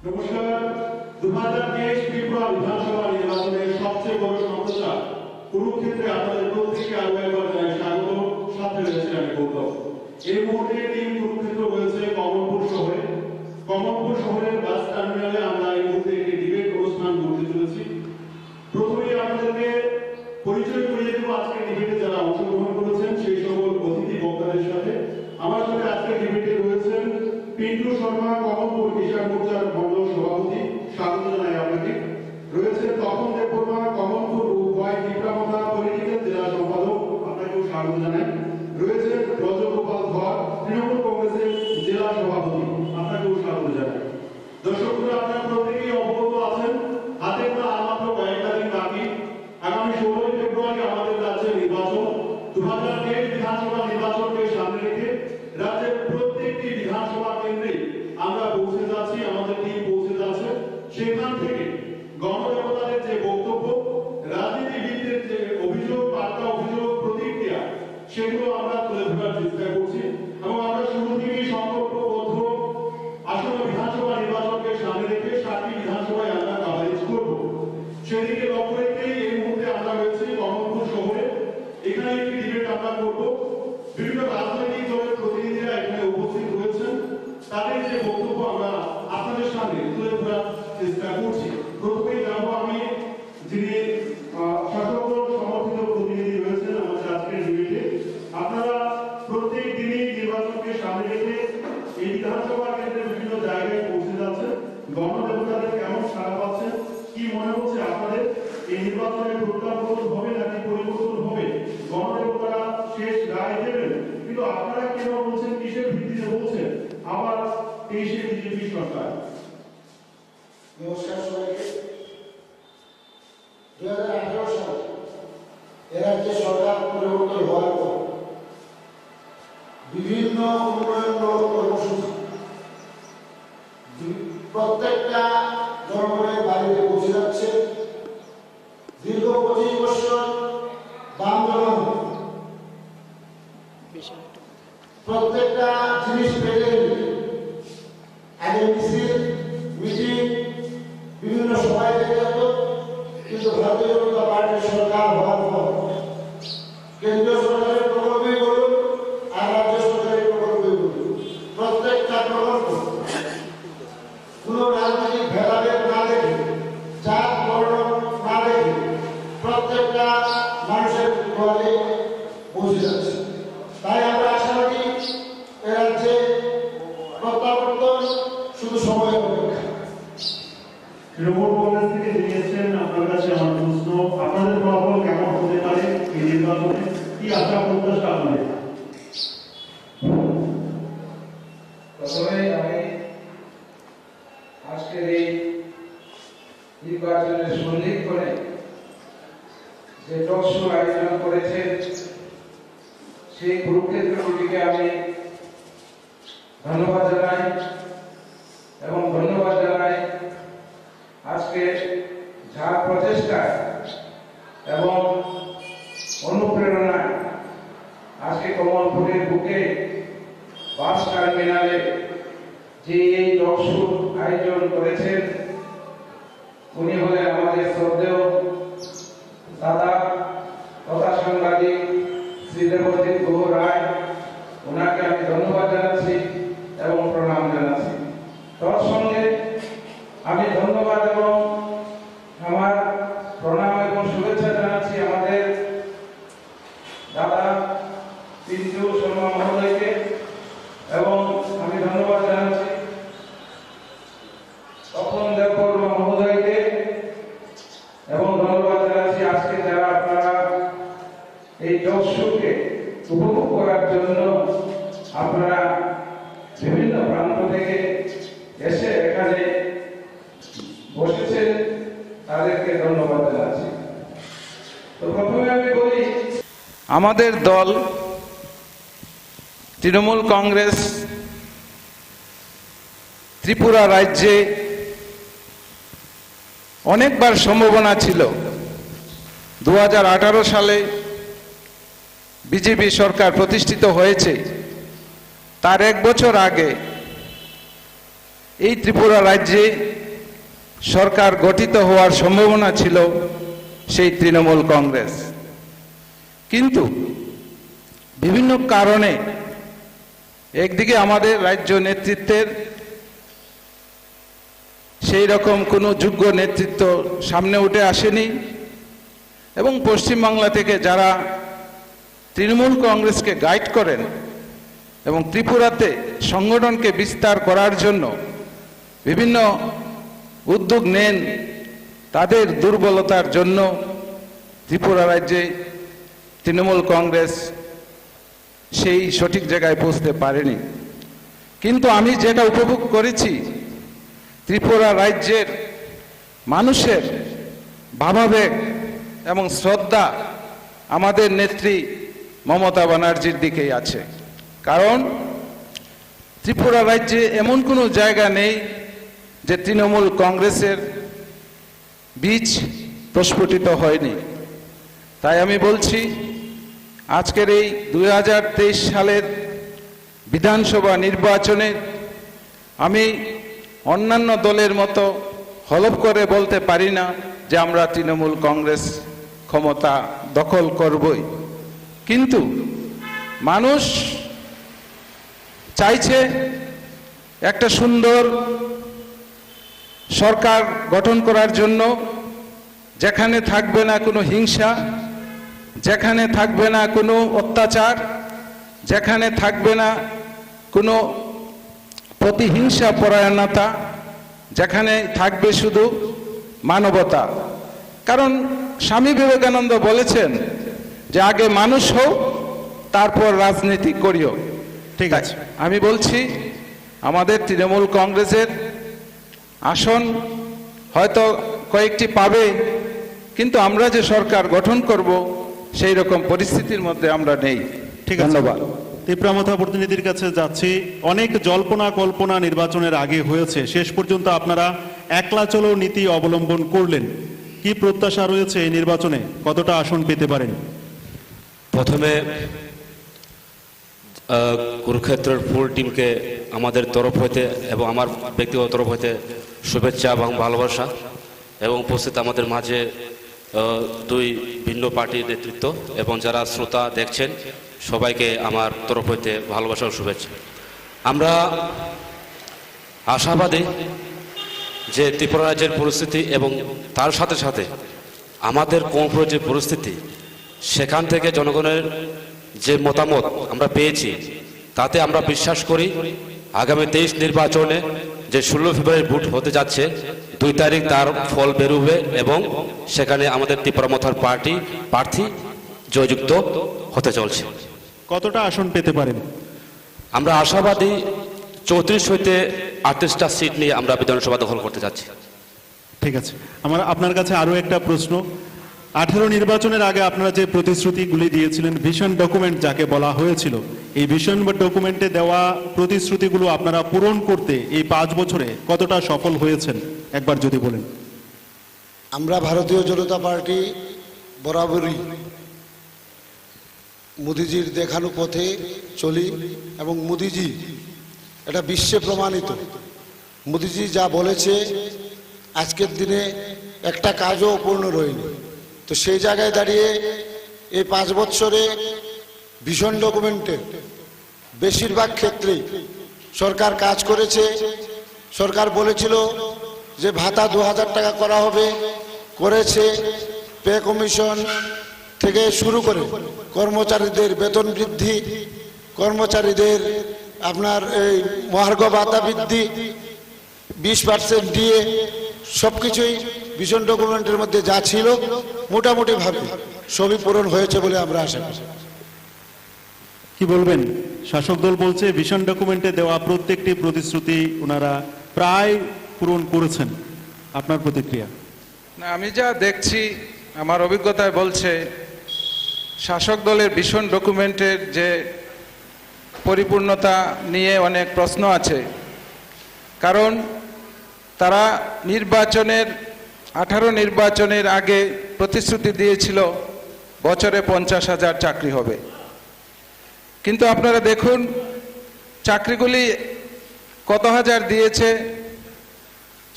নমস্কার। 2023 ত্রিপুরা বিধানসভা নির্বাচনের সবচেয়ে বড় সম্প্রচার কুরুক্ষেত্রে আপনাদের প্রত্যেককে আরো একবার জানাই স্বাগত। সাথে রয়েছে আমি গৌতম। এই মুহূর্তে টিম কুরুক্ষেত্র রয়েছে কমলপুর শহরে। কমলপুর শহরের বাস টার্মিনালে আমরা এই মুহূর্তে একটি ডিবেট অনুষ্ঠান করতে চলেছি। প্রথমেই আপনাদেরকে পরিচয় করিয়ে দেব আজকের ডিবেটে যারা অংশগ্রহণ করেছেন সেই সকল অতিথি বক্তাদের সাথে। আমার সাথে আজকের ডিবেটে রয়েছেন পিন্টু শর্মা, কমলপুর কিষাণ মোর্চার মণ্ডল সভাপতি, স্বাগত জানাই আপনাকে। রয়েছেন তপন দেববর্মা, কমলপুর উভয় ত্রিপুরা পলিটিক্যাল জেলা সম্পাদক, আপনাকেও স্বাগত জানাই। রয়েছেন ব্রজগোপাল ধর, তৃণমূল কংগ্রেসের জেলা সভাপতি, আপনাকেও স্বাগত জানাই। দর্শকরা আপনারা প্রত্যেকেই অবগত আছেন, হাতে গোনা আর মাত্র কয়েকটা দিন বাকি। আগামী 16 ফেব্রুয়ারি আমাদের রাজ্যে নির্বাচন। 2023 বিধানসভা নির্বাচনকে সামনে রেখে রাজ্যের প্রত্যেকটি বিধানসভা কেন্দ্রে আমরা পৌঁছে যাচ্ছি, আমাদের টিম পৌঁছে যাচ্ছে। সেখান থেকে গণদেবতাদের যে বক্তব্য, রাজনীতিবিদদের যে অভিযোগ, বার্তা, অভিযোগ, প্রতিক্রিয়া, সেগুলো আমরা তুলে ধরার চেষ্টা করছি। এবং আমরা শুরু থেকেই সংকল্পবদ্ধ আসন্ন বিধানসভা নির্বাচনকে সামনে রেখে 7টি বিধানসভায় আমরা কভারেজ করব। সেদিকে লক্ষ্য রেখেই এই মুহূর্তে আমরা রয়েছি কমলপুর শহরে। এখানে একটি ডিবেট আমরা করব। বিভিন্ন রাজনৈতিক দলের প্রতিনিধিরা এখানে উপস্থিত রয়েছেন, তাদের যে বক্তব্য আমরা আপনাদের সামনে তুলে ধরার চেষ্টা করছি। প্রথমেই জানবো আমি যিনি শাসক দল সমর্থিত প্রতিনিধি রয়েছেন আমাদের আজকের ডিবেটে। আপনারা প্রত্যেক দিনই নির্বাচনকে সামনে রেখে এই বিধানসভা কেন্দ্রের বিভিন্ন জায়গায় পৌঁছে যাচ্ছেন। গণদেবতাদের কেমন সাড়া পাচ্ছেন, কি মনে হচ্ছে আপনাদের? এই নির্বাচনের প্রত্যাবর্তন হবে নাকি পরিবর্তন হবে? গণদেবতারা শেষ রায় দেবেন, কিন্তু আপনারা কেন বলছেন, কিসের ভিত্তিতে বলছেন আবার 23-এ বিজেপি সরকার? নমস্কার সবাইকে। 2018 সালে রাজ্যে সরকার পরিবর্তন হওয়ার পর বিভিন্ন উন্নয়নমূলক কর্মসূচি প্রত্যেকটা জনগণের বাড়িতে পৌঁছে যাচ্ছে। দীর্ঘ 25 বছর বাম দল প্রত্যেকটা জিনিস পেলে আগে মিছিল, মিটিং, বিভিন্ন সময় থেকে যেত, কিন্তু ভারতীয় জনতা পার্টির সরকার হওয়ার পর কেন্দ্রীয় সরকারের প্রকল্পই বলুন আর রাজ্য সরকারের প্রকল্পই বলুন, প্রত্যেকটা প্রকল্প কোনো রাজনৈতিক ভেদাভেদ না দেখে, জাত বর্ণ না দেখে প্রত্যেকটা মানুষের ঘরে পৌঁছে যাচ্ছে। তাই আমরা আশাবাদী এ রাজ্যে প্রত্যাবর্তন শুধু সময়ের অপেক্ষা। তৃণমূল কংগ্রেস থেকে জানিয়েছেন, আপনার কাছে আমার প্রশ্ন, আপনাদের ফলাফল কেমন হতে পারে এই নির্বাচনে? কি আশা প্রত্যাশা আপনাদের? প্রথমে আমি আজকের এই নির্বাচনের সন্ধিক্ষণে যে টক শো আয়োজন করেছে সেই কুরুক্ষেত্র টিভিকে আমি ধন্যবাদ জানাই এবং ধন্যবাদ জানাই আজকে যার প্রচেষ্টায় এবং অনুপ্রেরণায় আজকে কমলপুরের বুকে বাস টার্মিনালে যে এই টক শো আয়োজন করেছেন, উনি হলেন আমাদের শ্রদ্ধেয় দাদা তথা সাংবাদিক শ্রী দেবজিৎ গুহ রায়। ওনাকে আমি ধন্যবাদ জানাচ্ছি এবং প্রণাম জানাচ্ছি। তার সঙ্গে আমি ধন্যবাদ এবং আমার প্রণাম এবং শুভেচ্ছা জানাচ্ছি আমাদের দাদা পিন্টু শর্মা মহোদয়কে, এবং আমি ধন্যবাদ জানাচ্ছি তপন দেববর্মা মহোদয়কে, এবং ধন্যবাদ জানাচ্ছি আজকে যারা আপনারা এই টক শোকে উপভোগ করার জন্য আপনারা বিভিন্ন প্রান্ত থেকে এসে এখানে বসেছেন, তাদেরকে ধন্যবাদ জানাচ্ছি। তো প্রথমে আমি বলি, আমাদের দল তৃণমূল কংগ্রেস ত্রিপুরা রাজ্যে অনেকবার সম্ভাবনা ছিল। 2018 সালে বিজেপি সরকার প্রতিষ্ঠিত হয়েছে, তার 1 বছর আগে এই ত্রিপুরা রাজ্যে সরকার গঠিত হওয়ার সম্ভাবনা ছিল সেই তৃণমূল কংগ্রেস, কিন্তু বিভিন্ন কারণে একদিকে আমাদের রাজ্য নেতৃত্বের সেই রকম কোনো যোগ্য নেতৃত্ব সামনে উঠে আসেনি, এবং পশ্চিমবাংলা থেকে যারা তৃণমূল কংগ্রেসকে গাইড করেন এবং ত্রিপুরাতে সংগঠনকে বিস্তার করার জন্য বিভিন্ন উদ্যোগ নেন, তাদের দুর্বলতার জন্য ত্রিপুরা রাজ্যে তৃণমূল কংগ্রেস সেই সঠিক জায়গায় পৌঁছতে পারেনি। কিন্তু আমি যেটা উপভোগ করেছি, ত্রিপুরা রাজ্যের মানুষের ভাবাবেগ এবং শ্রদ্ধা আমাদের নেত্রী মমতা ব্যানার্জির দিকেই আছে। কারণ ত্রিপুরা রাজ্যে এমন কোনো জায়গা নেই যে তৃণমূল কংগ্রেসের বীজ প্রস্ফুটিত হয়নি। তাই আমি বলছি, আজকের এই 2023 সালের বিধানসভা নির্বাচনে আমি অন্যান্য দলের মতো হলফ করে বলতে পারি না যে আমরা তৃণমূল কংগ্রেস ক্ষমতা দখল করবই, কিন্তু মানুষ চাইছে একটা সুন্দর সরকার গঠন করার জন্য, যেখানে থাকবে না কোনো হিংসা, যেখানে থাকবে না কোনো অত্যাচার, যেখানে থাকবে না কোনো প্রতিহিংসা পরায়ণতা, যেখানে থাকবে শুধু মানবতা। কারণ স্বামী বিবেকানন্দ বলেছেন যে আগে মানুষ হোক, তারপর রাজনীতি করিও। ঠিক আছে, আমি বলছি আমাদের তৃণমূল কংগ্রেসের আসন হয়তো কয়েকটি পাবে, কিন্তু আমরা যে সরকার গঠন করব সেই রকম পরিস্থিতির মধ্যে আমরা নেই। ঠিক আছে, ধন্যবাদ। তীব্রামথা প্রতিনিধির কাছে যাচ্ছি। অনেক জল্পনা কল্পনা নির্বাচনের আগে হয়েছে, শেষ পর্যন্ত আপনারা একলা চলো নীতি অবলম্বন করলেন। কি প্রত্যাশা রয়েছে এই নির্বাচনে, কতটা আসন পেতে পারেন? প্রথমে কুরুক্ষেত্রের ফুল টিমকে আমাদের তরফ হইতে এবং আমার ব্যক্তিগত তরফ হইতে শুভেচ্ছা এবং ভালোবাসা, এবং উপস্থিত আমাদের মাঝে দুই ভিন্ন পার্টির নেতৃত্ব এবং যারা শ্রোতা দেখছেন সবাইকে আমার তরফ হইতে ভালোবাসা ও শুভেচ্ছা। আমরা আশাবাদী যে ত্রিপুরা রাজ্যের পরিস্থিতি এবং তার সাথে সাথে আমাদের কোমপুরের যে পরিস্থিতি, সেখান থেকে জনগণের যে মতামত আমরা পেয়েছি, তাতে আমরা বিশ্বাস করি আগামী 23 নির্বাচনে যে 16 ফেব্রুয়ারি ভোট হতে যাচ্ছে, 2 তারিখ তার ফল বেরোবে এবং সেখানে আমাদের ত্রিপুরামথার প্রার্থী জয়যুক্ত হতে চলছে। কতটা আসন পেতে পারেন? আমরা আশাবাদী 34 হইতে 38টা সিট নিয়ে আমরা বিধানসভা দখল করতে যাচ্ছি। ঠিক আছে, আমার আপনার কাছে আরো একটা প্রশ্ন। 18 নির্বাচনের আগে আপনারা যে প্রতিশ্রুতিগুলি দিয়েছিলেন, ভিশন ডকুমেন্ট যাকে বলা হয়েছিল, এই ভিশন ডকুমেন্টে দেওয়া প্রতিশ্রুতিগুলো আপনারা পূরণ করতে এই 5 বছরে কতটা সফল হয়েছেন একবার যদি বলেন। আমরা ভারতীয় জনতা পার্টি বরাবরই মোদিজির দেখানো পথে চলি, এবং মোদিজি এটা বিশ্বে প্রমাণিত। মোদিজি যা বলেছে আজকের দিনে একটা কাজও পূর্ণ রয়নি। তো সেই জায়গায় দাঁড়িয়ে এই 5 বছরে ভিশন ডকুমেন্টে বেশিরভাগ ক্ষেত্রেই সরকার কাজ করেছে। সরকার বলেছিল যে ভাতা 2000 টাকা করা হবে, করেছে। পে কমিশন থেকে শুরু করে কর্মচারীদের বেতন বৃদ্ধি, কর্মচারীদের আপনার এই মহার্ঘ ভাতা বৃদ্ধি 20% দিয়ে সব কিছুই ভিশন ডকুমেন্টের মধ্যে যা ছিল মোটামুটি ভাবে সবই পূরণ হয়েছে বলে আমরা আশা করি। কি বলবেন? শাসক দল বলছে ভিশন ডকুমেন্টে দেওয়া প্রত্যেকটি প্রতিশ্রুতি ওনারা প্রায় পূরণ করেছেন। আপনার প্রতিক্রিয়া? না, আমি যা দেখছি, আমার অভিজ্ঞতায় বলছে শাসক দলের ভিশন ডকুমেন্টের যে পরিপূর্ণতা নিয়ে অনেক প্রশ্ন আছে। কারণ তারা 18 নির্বাচনের আগে প্রতিশ্রুতি দিয়েছিল বছরে 50,000 চাকরি হবে, কিন্তু আপনারা দেখুন চাকরিগুলি কত হাজার দিয়েছে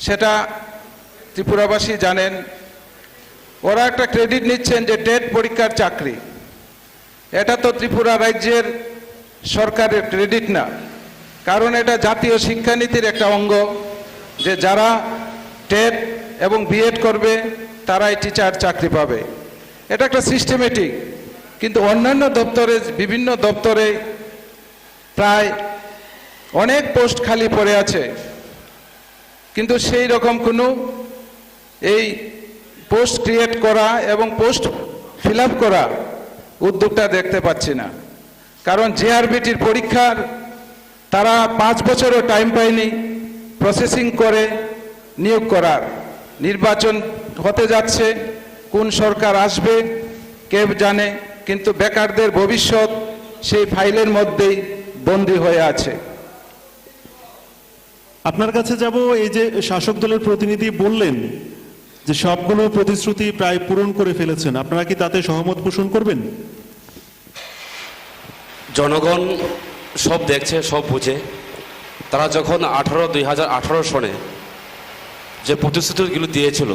সেটা ত্রিপুরাবাসী জানেন। ওরা একটা ক্রেডিট নিচ্ছেন যে টেট পরীক্ষার চাকরি, এটা তো ত্রিপুরা রাজ্যের সরকারের ক্রেডিট না, কারণ এটা জাতীয় শিক্ষানীতির একটা অঙ্গ যে যারা টেট এবং বিএড করবে তারাই টিচার চাকরি পাবে। এটা একটা সিস্টেমেটিক, কিন্তু অন্যান্য দপ্তরে, বিভিন্ন দপ্তরে প্রায় অনেক পোস্ট খালি পড়ে আছে, কিন্তু সেই রকম কোনো এই পোস্ট ক্রিয়েট করা এবং পোস্ট ফিল আপ করা উদ্যোগটা দেখতে পাচ্ছি না। কারণ জেআরবিটির পরীক্ষার তারা 5 বছরও টাইম পায়নি প্রসেসিং করে নিয়োগ করার। নির্বাচন হতে যাচ্ছে, কোন সরকার আসবে কে জানে, কিন্তু বেকারদের ভবিষ্যৎ সেই ফাইলের মধ্যেই বন্দী হয়ে আছে। আপনার কাছে যাব, এই যে শাসক দলের প্রতিনিধি বললেন যে সবগুলো প্রতিশ্রুতি প্রায় পূরণ করে ফেলেছেন, আপনারা কি তাতে সহমত পোষণ করবেন? জনগণ সব দেখছে, সব বুঝে। তারা যখন 2018 সনে যে প্রতিশ্রুতিগুলো দিয়েছিল,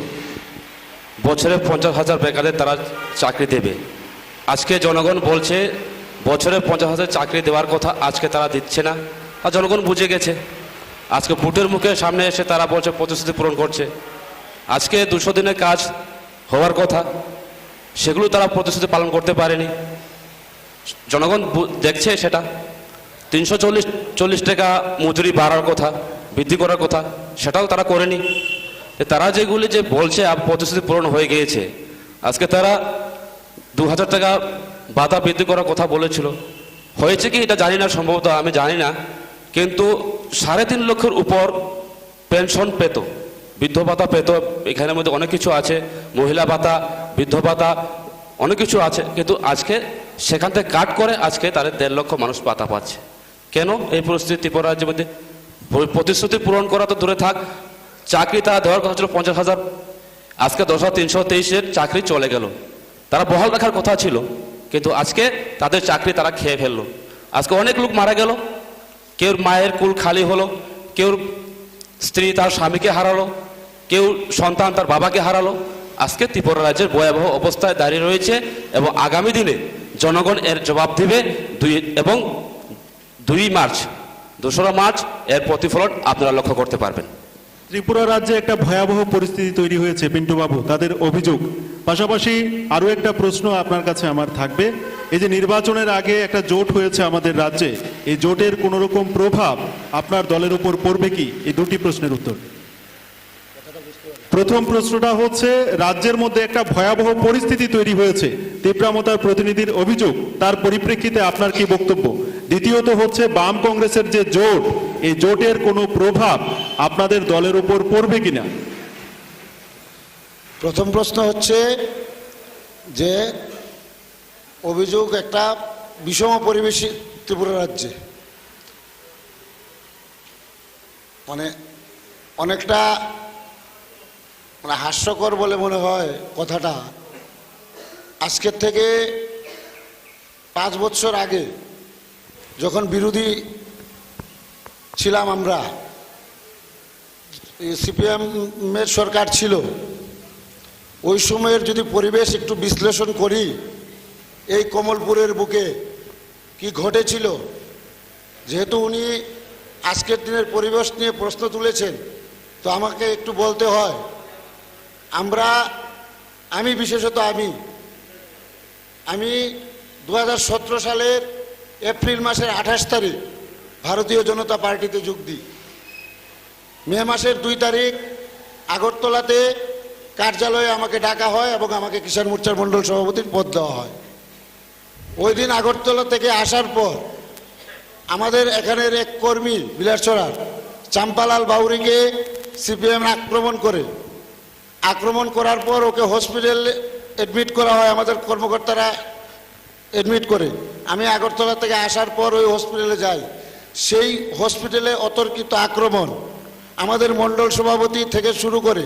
বছরে 50,000 বেকারদের তারা চাকরি দেবে, আজকে জনগণ বলছে বছরে 50,000 চাকরি দেওয়ার কথা, আজকে তারা দিচ্ছে না। আর জনগণ বুঝে গেছে। আজকে ভোটের মুখে সামনে এসে তারা বলছে প্রতিশ্রুতি পূরণ করছে। আজকে 200 দিনের কাজ হওয়ার কথা, সেগুলো তারা প্রতিশ্রুতি পালন করতে পারেনি। জনগণ দেখছে সেটা। 340 টাকা মজুরি বাড়ার কথা, বৃদ্ধি করার কথা, সেটাও তারা করেনি। তারা যেগুলি যে বলছে প্রতিশ্রুতি পূরণ হয়ে গিয়েছে, আজকে তারা 2,000 টাকা ভাতা বৃদ্ধি করার কথা বলেছিল, হয়েছে কি এটা জানি না, সম্ভবত আমি জানি না, কিন্তু 3.5 লক্ষের উপর পেনশন পেত, বৃদ্ধ ভাতা পেত। এখানের মধ্যে অনেক কিছু আছে, মহিলা ভাতা, বৃদ্ধ ভাতা, অনেক কিছু আছে, কিন্তু আজকে সেখান থেকে কাট করে আজকে তাদের 1.5 লক্ষ মানুষ ভাতা পাচ্ছে। কেন এই পরিস্থিতি ত্রিপুরা রাজ্যের মধ্যে? প্রতিশ্রুতি পূরণ করা তো দূরে থাক, চাকরি তারা দেওয়ার কথা ছিল 50,000, আজকে 10,323-এর চাকরি চলে গেল। তারা বহাল রাখার কথা ছিল, কিন্তু আজকে তাদের চাকরি তারা খেয়ে ফেললো। আজকে অনেক লোক মারা গেল, কেউ মায়ের কুল খালি হলো, কেউ স্ত্রী তার স্বামীকে হারালো, কেউ সন্তান তার বাবাকে হারালো। আজকে ত্রিপুরা রাজ্যের ভয়াবহ অবস্থায় দাঁড়িয়ে রয়েছে, এবং আগামী দিনে জনগণ এর জবাব দেবে। 2 মার্চ, 2রা মার্চ এর প্রতিফলন আপনারা লক্ষ্য করতে পারবেন। ত্রিপুরা রাজ্যে একটা ভয়াবহ পরিস্থিতি তৈরি হয়েছে পিন্টু বাবু, তাদের অভিযোগ। পাশাপাশি আরো একটা প্রশ্ন আপনার কাছে আমার থাকবে, এই যে নির্বাচনের আগে একটা জোট হয়েছে আমাদের রাজ্যে, এই জোটের কোন রকম প্রভাব আপনার দলের উপর পড়বে কি? এই 2টি প্রশ্নের উত্তর। প্রথম প্রশ্নটা হচ্ছে, রাজ্যের মধ্যে একটা ভয়াবহ পরিস্থিতি তৈরি হয়েছে, তীব্রামতার প্রতিনিধির অভিযোগ, তার পরিপ্রেক্ষিতে আপনার কি বক্তব্য? দ্বিতীয়ত হচ্ছে, বাম কংগ্রেসের যে জোট, এই জোটের কোনো প্রভাব আপনাদের দলের উপর পড়বে কিনা? প্রথম প্রশ্ন হচ্ছে যে অভিযোগ একটা বিষম পরিবেশ ত্রিপুরা রাজ্যে, মানে অনেকটা হাস্যকর বলে মনে হয় কথাটা। আজকের থেকে 5 বছর আগে যখন বিরোধী ছিলাম আমরা, সিপিএমের সরকার ছিল, ওই সময়ের যদি পরিবেশ একটু বিশ্লেষণ করি, এই কমলপুরের বুকে কি ঘটেছিল, যেহেতু উনি আজকের দিনের পরিবেশ নিয়ে প্রশ্ন তুলেছেন, তো আমাকে একটু বলতে হয়। আমি বিশেষত আমি 2017 সালের এপ্রিল মাসের 28 তারিখ ভারতীয় জনতা পার্টিতে যোগ দিই। মে মাসের 2 তারিখ আগরতলাতে কার্যালয়ে আমাকে ডাকা হয় এবং আমাকে কিষাণ মোর্চার মণ্ডল সভাপতির পদ দেওয়া হয়। ওই দিন আগরতলা থেকে আসার পর আমাদের এখানের এক কর্মী বিলাসছড়ার চাম্পালাল বাউরিকে সিপিএম আক্রমণ করার পর ওকে হসপিটালে অ্যাডমিট করা হয়, আমাদের কর্মকর্তারা অ্যাডমিট করে। আমি আগরতলা থেকে আসার পর ওই হসপিটালে যাই। সেই হসপিটালে অতর্কিত আক্রমণ, আমাদের মণ্ডল সভাপতি থেকে শুরু করে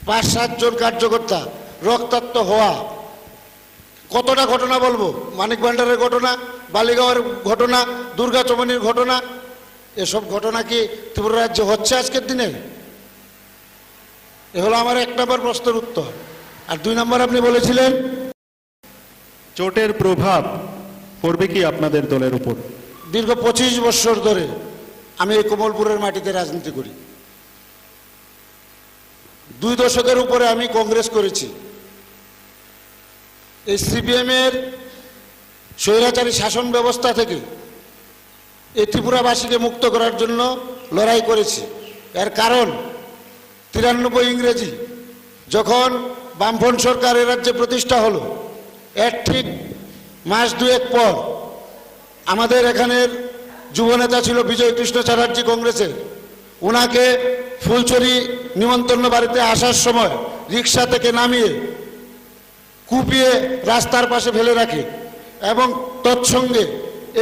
5-7 জন কার্যকর্তা রক্তাক্ত হওয়া, কতটা ঘটনা বলবো, মানিক ভান্ডারের ঘটনা, বালিগাঁওয়ের ঘটনা, দুর্গা চমনির ঘটনা, এসব ঘটনা কি ত্রিপুরা রাজ্যে হচ্ছে আজকের দিনে? এ হলো আমার 1 নম্বর প্রশ্নের উত্তর। আর 2 নম্বর আপনি বলেছিলেন চোটের প্রভাব পড়বে কি আপনাদের দলের উপর? দীর্ঘ 25 বছর ধরে আমি এই কমলপুরের মাটিতে রাজনীতি করি। 2 দশকের উপরে আমি কংগ্রেস করেছি। এই সিপিএমের স্বৈরাচারী শাসন ব্যবস্থা থেকে এই ত্রিপুরাবাসীকে মুক্ত করার জন্য লড়াই করেছি। এর কারণ 93 ইংরেজি যখন বামফ্রন্ট সরকার এ রাজ্যে প্রতিষ্ঠা হলো, এর ঠিক মাস 2 পর আমাদের এখানের যুবনেতা ছিল বিজয় কৃষ্ণ চ্যাটার্জি কংগ্রেসের। ওনাকে ফুলছড়ি নিমন্ত্রণ বাড়িতে আসার সময় রিক্সা থেকে নামিয়ে কুপিয়ে রাস্তার পাশে ফেলে রাখে এবং তৎসঙ্গে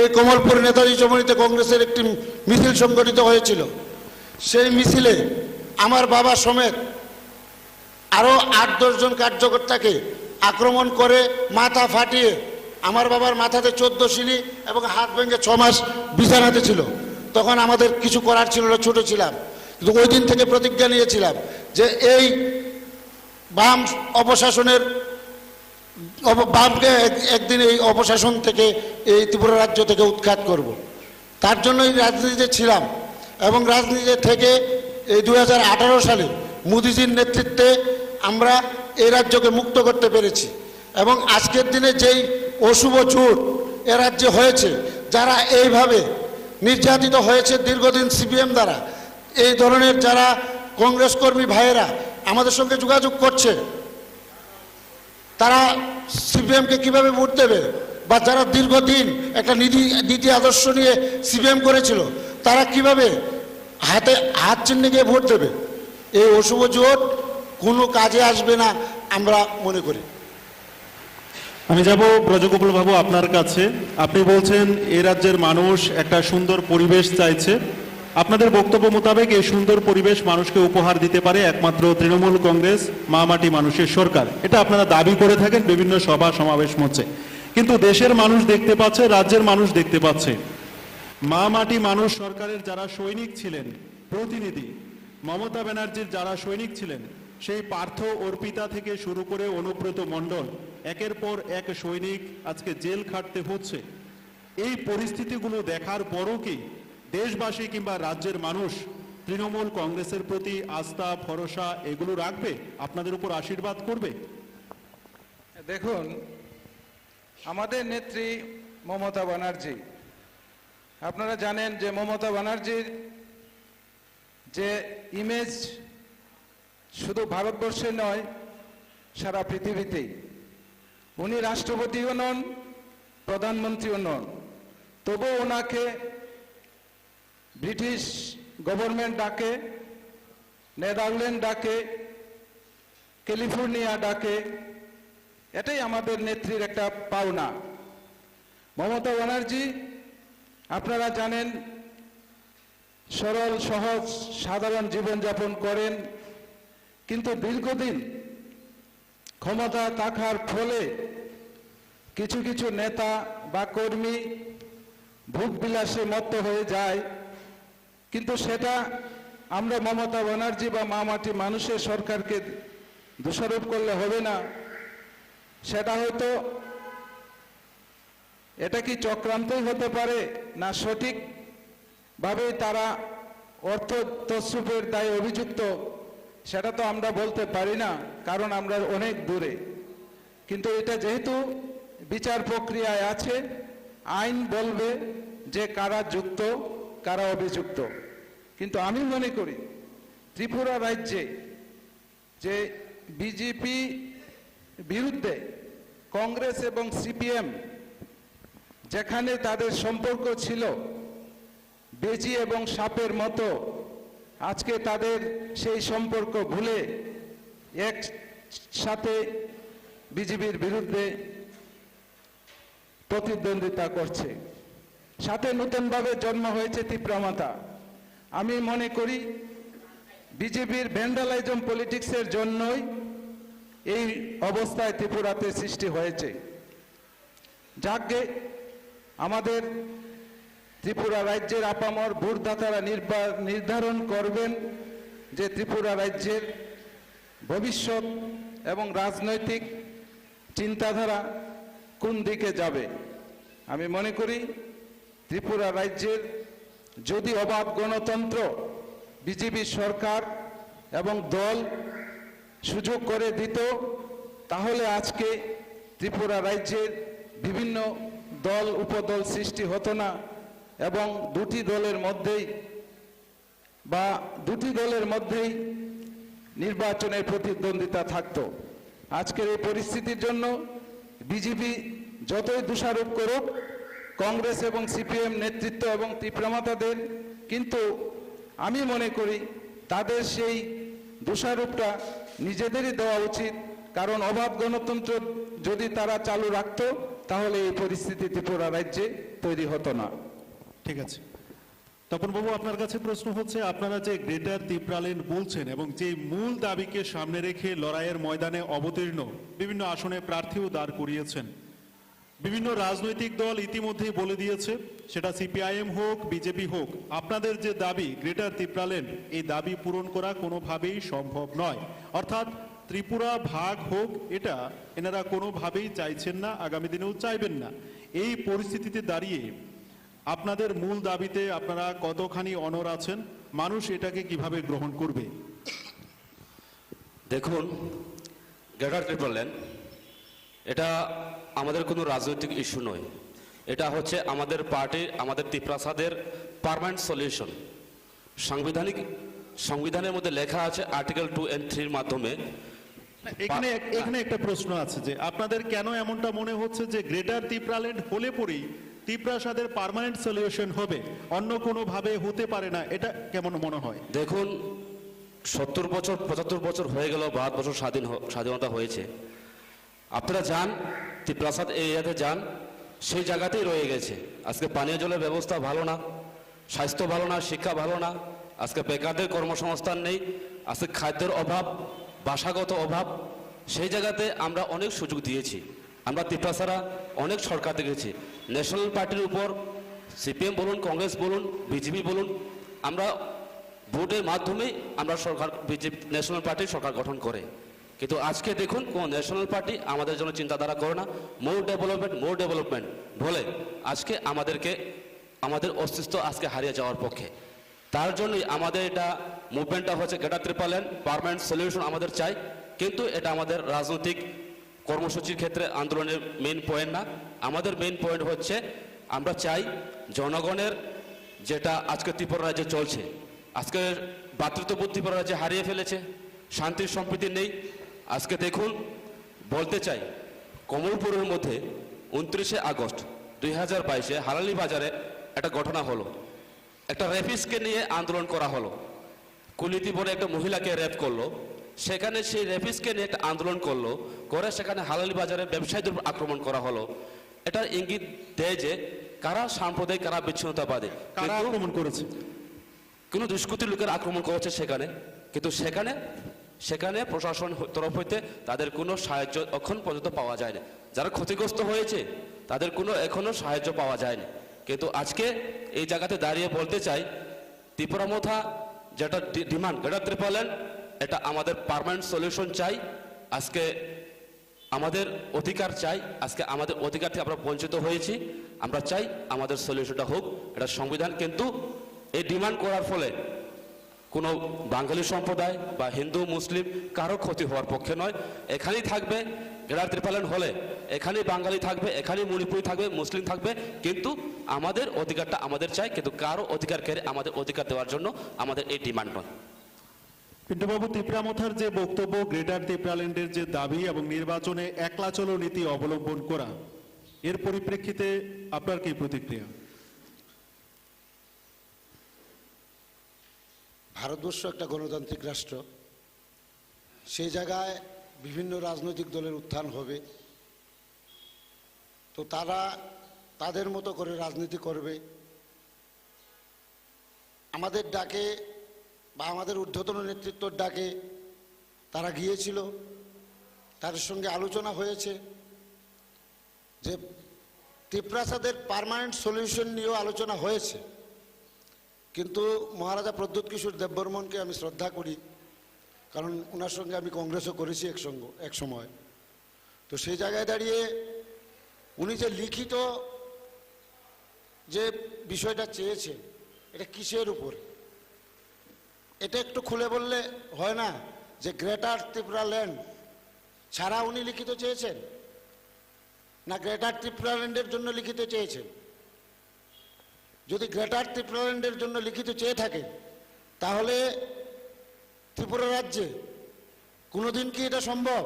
এই কমলপুর নেতাজি চমনিতে কংগ্রেসের একটি মিছিল সংগঠিত হয়েছিল। সেই মিছিলে আমার বাবা সমেত আরও 8-10 জন কার্যকর্তাকে আক্রমণ করে মাথা ফাটিয়ে আমার বাবার মাথাতে 14 শিলি এবং হাত ভেঙে 6 মাস বিছানাতে ছিল। তখন আমাদের কিছু করার ছিল না, ছোট ছিলাম, কিন্তু ওই দিন থেকে প্রতিজ্ঞা নিয়েছিলাম যে এই বাম অপশাসনের বামকে একদিন এই অপশাসন থেকে এই ত্রিপুরা রাজ্য থেকে উৎখাত করব। তার জন্যই রাজনীতিতে ছিলাম এবং রাজনীতিতে থেকে এই 2018 সালে মোদিজির নেতৃত্বে আমরা এই রাজ্যকে মুক্ত করতে পেরেছি। এবং আজকের দিনে যেই অশুভ জোট এ রাজ্যে হয়েছে, যারা এইভাবে নির্যাতিত হয়েছে দীর্ঘদিন সিপিএম দ্বারা, এই ধরনের যারা কংগ্রেস কর্মী ভাইয়েরা আমাদের সঙ্গে যোগাযোগ করছে, তারা সিপিএমকে কিভাবে ভোট দেবে, বা যারা দীর্ঘদিন একটা নীতি আদর্শ নিয়ে সিপিএম করেছিল, তারা কিভাবে হাত চিহ্নে গিয়ে ভোট দেবে? এই অশুভ জোট কোনো কাজে আসবে না আমরা মনে করি। আমি যাব ব্রজগোপাল বাবু আপনার কাছে। আপনি বলছেন এই রাজ্যের মানুষ একটা সুন্দর পরিবেশ চাইছে। আপনাদের বক্তব্য মোতাবেক এই সুন্দর পরিবেশ মানুষকে উপহার দিতে পারে একমাত্র তৃণমূল কংগ্রেস মা মাটি মানুষের সরকার। এটা আপনারা দাবি করে থাকেন বিভিন্ন সভা সমাবেশ মঞ্চে। কিন্তু দেশের মানুষ দেখতে পাচ্ছে, রাজ্যের মানুষ দেখতে পাচ্ছে, মা মাটি মানুষ সরকারের যারা সৈনিক ছিলেন, প্রতিনিধি মমতা ব্যানার্জির যারা সৈনিক ছিলেন, সেই পার্থ অর্পিতা থেকে শুরু করে অনুব্রত মণ্ডল, একের পর এক সৈনিক আজকে জেল খাটতে হচ্ছে। এই পরিস্থিতিগুলো দেখার পরও কি দেশবাসী কিংবা রাজ্যের মানুষ তৃণমূল কংগ্রেসের প্রতি আস্থা ভরসা এগুলো রাখবে, আপনাদের উপর আশীর্বাদ করবে? দেখুন, আমাদের নেত্রী মমতা ব্যানার্জি, আপনারা জানেন যে মমতা ব্যানার্জির যে ইমেজ শুধু ভারতবর্ষে নয়, সারা পৃথিবীতেই। উনি রাষ্ট্রপতিও নন, প্রধানমন্ত্রীও নন, তবুও ওনাকে ব্রিটিশ গভর্নমেন্ট ডাকে, নেদারল্যান্ড ডাকে, ক্যালিফোর্নিয়া ডাকে। এটাই আমাদের নেত্রীর একটা পাওনা। মমতা ব্যানার্জি আপনারা জানেন সরল সহজ সাধারণ জীবনযাপন করেন, কিন্তু দীর্ঘদিন ক্ষমতা থাকার ফলে কিছু কিছু নেতা বা কর্মী ভোগ বিলাসে মত্ত হয়ে যায়। কিন্তু সেটা আমরা মমতা ব্যানার্জি বা মা মাটি মানুষের সরকারকে দোষারোপ করলে হবে না। সেটা হয়তো এটা কি চক্রান্তই হতে পারে, না সঠিকভাবে তারা অর্থ তছরূপের দায়ে অভিযুক্ত, সেটা তো আমরা বলতে পারি না, কারণ আমরা অনেক দূরে। কিন্তু এটা যেহেতু বিচার প্রক্রিয়ায় আছে, আইন বলবে যে কারা যুক্ত কারা অভিযুক্ত। কিন্তু আমি মনে করি ত্রিপুরা রাজ্যে যে বিজেপি বিরুদ্ধে কংগ্রেস এবং সিপিএম যেখানে তাদের সম্পর্ক ছিল বেজি এবং সাপের মতো, আজকে তাদের সেই সম্পর্ক ভুলে একসাথে বিজেপির বিরুদ্ধে প্রতিদ্বন্দ্বিতা করছে। সাথে নতুনভাবে জন্ম হয়েছে তীব্রমাতা। আমি মনে করি বিজেপির ভ্যান্ডালাইজম পলিটিক্সের জন্যই এই অবস্থায় ত্রিপুরাতে সৃষ্টি হয়েছে। যাকে আমাদের ত্রিপুরা রাজ্যের আপামর ভোটদাতারা নির্ধারণ করবেন যে ত্রিপুরা রাজ্যের ভবিষ্যৎ এবং রাজনৈতিক চিন্তাধারা কোন দিকে যাবে। আমি মনে করি ত্রিপুরা রাজ্যের যদি অবাধ গণতন্ত্র বিজেপি সরকার এবং দল সুযোগ করে দিত, তাহলে আজকে ত্রিপুরা রাজ্যের বিভিন্ন দল উপদল সৃষ্টি হতো না এবং দুটি দলের মধ্যেই নির্বাচনের প্রতিদ্বন্দ্বিতা থাকতো। আজকের এই পরিস্থিতির জন্য বিজেপি যতই দোষারোপ করুক কংগ্রেস এবং সিপিএম নেতৃত্ব এবং তীব্রমাতাদের, কিন্তু আমি মনে করি তাদের সেই দোষারোপটা নিজেদেরই দেওয়া উচিত, কারণ অবাধ গণতন্ত্র যদি তারা চালু রাখতো তাহলে এই পরিস্থিতি ত্রিপুরা রাজ্যে তৈরি হতো না। ঠিক আছে, তপনবাবু আপনার কাছে প্রশ্ন হচ্ছে, আপনারা যে গ্রেটার ত্রিপুরাল্যান্ড বলছেন এবং যে মূল দাবিকে সামনে রেখে লড়াইয়ের ময়দানে অবতীর্ণ বিভিন্ন আসনে প্রার্থীও দাঁড় করিয়েছেন, বিভিন্ন রাজনৈতিক দল ইতিমধ্যেই বলে দিয়েছে, সেটা সিপিআইএম হোক বিজেপি হোক, আপনাদের যে দাবি গ্রেটার ত্রিপুরাল্যান্ড, এই দাবি পূরণ করা কোনোভাবেই সম্ভব নয়। অর্থাৎ ত্রিপুরা ভাগ হোক এটা এনারা কোনোভাবেই চাইছেন না, আগামী দিনেও চাইবেন না। এই পরিস্থিতিতে দাঁড়িয়ে আপনাদের মূল দাবিতে আপনারা কতখানি অনড় আছেন, মানুষ এটাকে কিভাবে গ্রহণ করবে? দেখুন, গ্রেটার ত্রিপুরাল্যান্ড এটা আমাদের কোনো রাজনৈতিক ইস্যু নয়, এটা হচ্ছে আমাদের পার্টি, আমাদের ত্রিপ্রাসাদের পার্মানেন্ট সলিউশন। সংবিধানের মধ্যে লেখা আছে আর্টিকেল 2 and 3 মাধ্যমে। এখানে একটা প্রশ্ন আছে যে আপনাদের কেন এমনটা মনে হচ্ছে যে গ্রেটার ত্রিপুরাল্যান্ড হলে পরেই ত্রিপ্রাসাদের পার্মানেন্ট সলিউশন হবে, অন্য কোনো ভাবে হতে পারে না, এটা কেমন মনে হয়? দেখুন, 70 বছর 75 বছর হয়ে গেল, 72 বছর স্বাধীনতা হয়েছে। আপনারা যান ত্রিপ্রাসাদ এরিয়াতে যান, সেই জায়গাতেই রয়ে গেছে। আজকে পানীয় জলের ব্যবস্থা ভালো না, স্বাস্থ্য ভালো না, শিক্ষা ভালো না, আজকে বেকারদের কর্মসংস্থান নেই, আজকে খাদ্যের অভাব, ভাষাগত অভাব। সেই জায়গাতে আমরা অনেক সুযোগ দিয়েছি, আমরা ত্রিপ্রাসারা অনেক সরকার দেখেছি। ন্যাশনাল পার্টির উপর সিপিএম বলুন, কংগ্রেস বলুন, বিজেপি বলুন, আমরা ভোটের মাধ্যমেই আমরা সরকার, বিজেপি ন্যাশনাল পার্টির সরকার গঠন করে। কিন্তু আজকে দেখুন কোন ন্যাশনাল পার্টি আমাদের জন্য চিন্তাধারা করে না। মোর ডেভেলপমেন্ট বলে আজকে আমাদের অস্তিত্ব আজকে হারিয়ে যাওয়ার পক্ষে। তার জন্যই আমাদের এটা মুভমেন্টটা হচ্ছে গ্রেটার ত্রিপুরাল্যান্ড পার্মানেন্ট সলিউশন আমাদের চাই, কিন্তু এটা আমাদের রাজনৈতিক কর্মসূচির ক্ষেত্রে আন্দোলনের মেইন পয়েন্ট না। আমাদের মেইন পয়েন্ট হচ্ছে আমরা চাই জনগণের যেটা আজকে ত্রিপুরা রাজ্যে চলছে, আজকে ভ্রাতৃত্ববোধ ত্রিপুরা রাজ্যে হারিয়ে ফেলেছে, শান্তির সম্প্রীতি নেই। আজকে দেখুন, বলতে চাই কমলপুরের মধ্যে 29শে আগস্ট 2022 হালালি বাজারে একটা ঘটনা হলো, একটা রেপিস্টকে নিয়ে আন্দোলন করা হলো। কুলিতি বলে একটা মহিলাকে রেপ করলো, সেখানে সেই রেপিস্টকে নিয়ে একটা আন্দোলন করলো, করে সেখানে হালালি বাজারে ব্যবসায়ীদের উপর আক্রমণ করা হলো। এটার ইঙ্গিত দেয় যে কারা সাম্প্রদায়িক, কারা বিচ্ছিন্নতাবাদী, কারা আক্রমণ করেছে, কোনো দুষ্কৃতী লোকের আক্রমণ করেছে সেখানে। কিন্তু সেখানে প্রশাসন তরফ হইতে তাদের কোনো সাহায্য এখন পর্যন্ত পাওয়া যায়নি। যারা ক্ষতিগ্রস্ত হয়েছে তাদের কোনো এখনো সাহায্য পাওয়া যায়নি। কিন্তু আজকে এই জায়গাতে দাঁড়িয়ে বলতে চাই, ত্রিপুরা মোথা যেটা ডিমান্ড গ্রেটার ত্রিপুরাল্যান্ড, এটা আমাদের পার্মানেন্ট সলিউশন চাই। আজকে আমাদের অধিকার চাই, আজকে আমাদের অধিকার থেকে আমরা বঞ্চিত হয়েছি, আমরা চাই আমাদের সলিউশনটা হোক, এটা সংবিধান। কিন্তু এই ডিমান্ড করার ফলে কোনো বাঙালি সম্প্রদায় বা হিন্দু মুসলিম কারো ক্ষতি হওয়ার পক্ষে নয়। এখানেই থাকবে গ্রেটার ত্রিপুরাল্যান্ড হলে, এখানেই বাঙালি থাকবে, এখানেই মণিপুরি থাকবে, মুসলিম থাকবে, কিন্তু আমাদের অধিকারটা আমাদের চাই। কিন্তু কারো অধিকার কেড়ে আমাদের অধিকার দেওয়ার জন্য আমাদের এই ডিমান্ড নয়। পিন্টুবাবু, ত্রিপুরামথার যে বক্তব্য, গ্রেটার ত্রিপুরাল্যান্ডের যে দাবি এবং নির্বাচনে একলা চলো নীতি অবলম্বন করা, এর পরিপ্রেক্ষিতে আপনার কি প্রতিক্রিয়া? ভারতবর্ষ একটা গণতান্ত্রিক রাষ্ট্র, সেই জায়গায় বিভিন্ন রাজনৈতিক দলের উত্থান হবে, তো তারা তাদের মতো করে রাজনীতি করবে। আমাদের ডাকে বা আমাদের ঊর্ধ্বতন নেতৃত্বর ডাকে তারা গিয়েছিল, তাদের সঙ্গে আলোচনা হয়েছে, যে ত্রিপ্রাসাদের পার্মানেন্ট সলিউশন নিয়েও আলোচনা হয়েছে। কিন্তু মহারাজা প্রদ্যোৎ কিশোর দেববর্মনকে আমি শ্রদ্ধা করি, কারণ ওনার সঙ্গে আমি কংগ্রেসও করেছি এক সময়। তো সেই জায়গায় দাঁড়িয়ে উনি যে লিখিত যে বিষয়টা চেয়েছেন এটা কিসের উপরে, এটা একটু খুলে বললে হয় না? যে গ্রেটার ত্রিপুরা ল্যান্ড ছাড়া উনি লিখিত চেয়েছেন, না গ্রেটার ত্রিপুরা ল্যান্ডের জন্য লিখিত চেয়েছেন? যদি গ্রেটার ত্রিপুরা ল্যান্ডের জন্য লিখিত চেয়ে থাকেন তাহলে ত্রিপুরা রাজ্যে কোনোদিন কি এটা সম্ভব?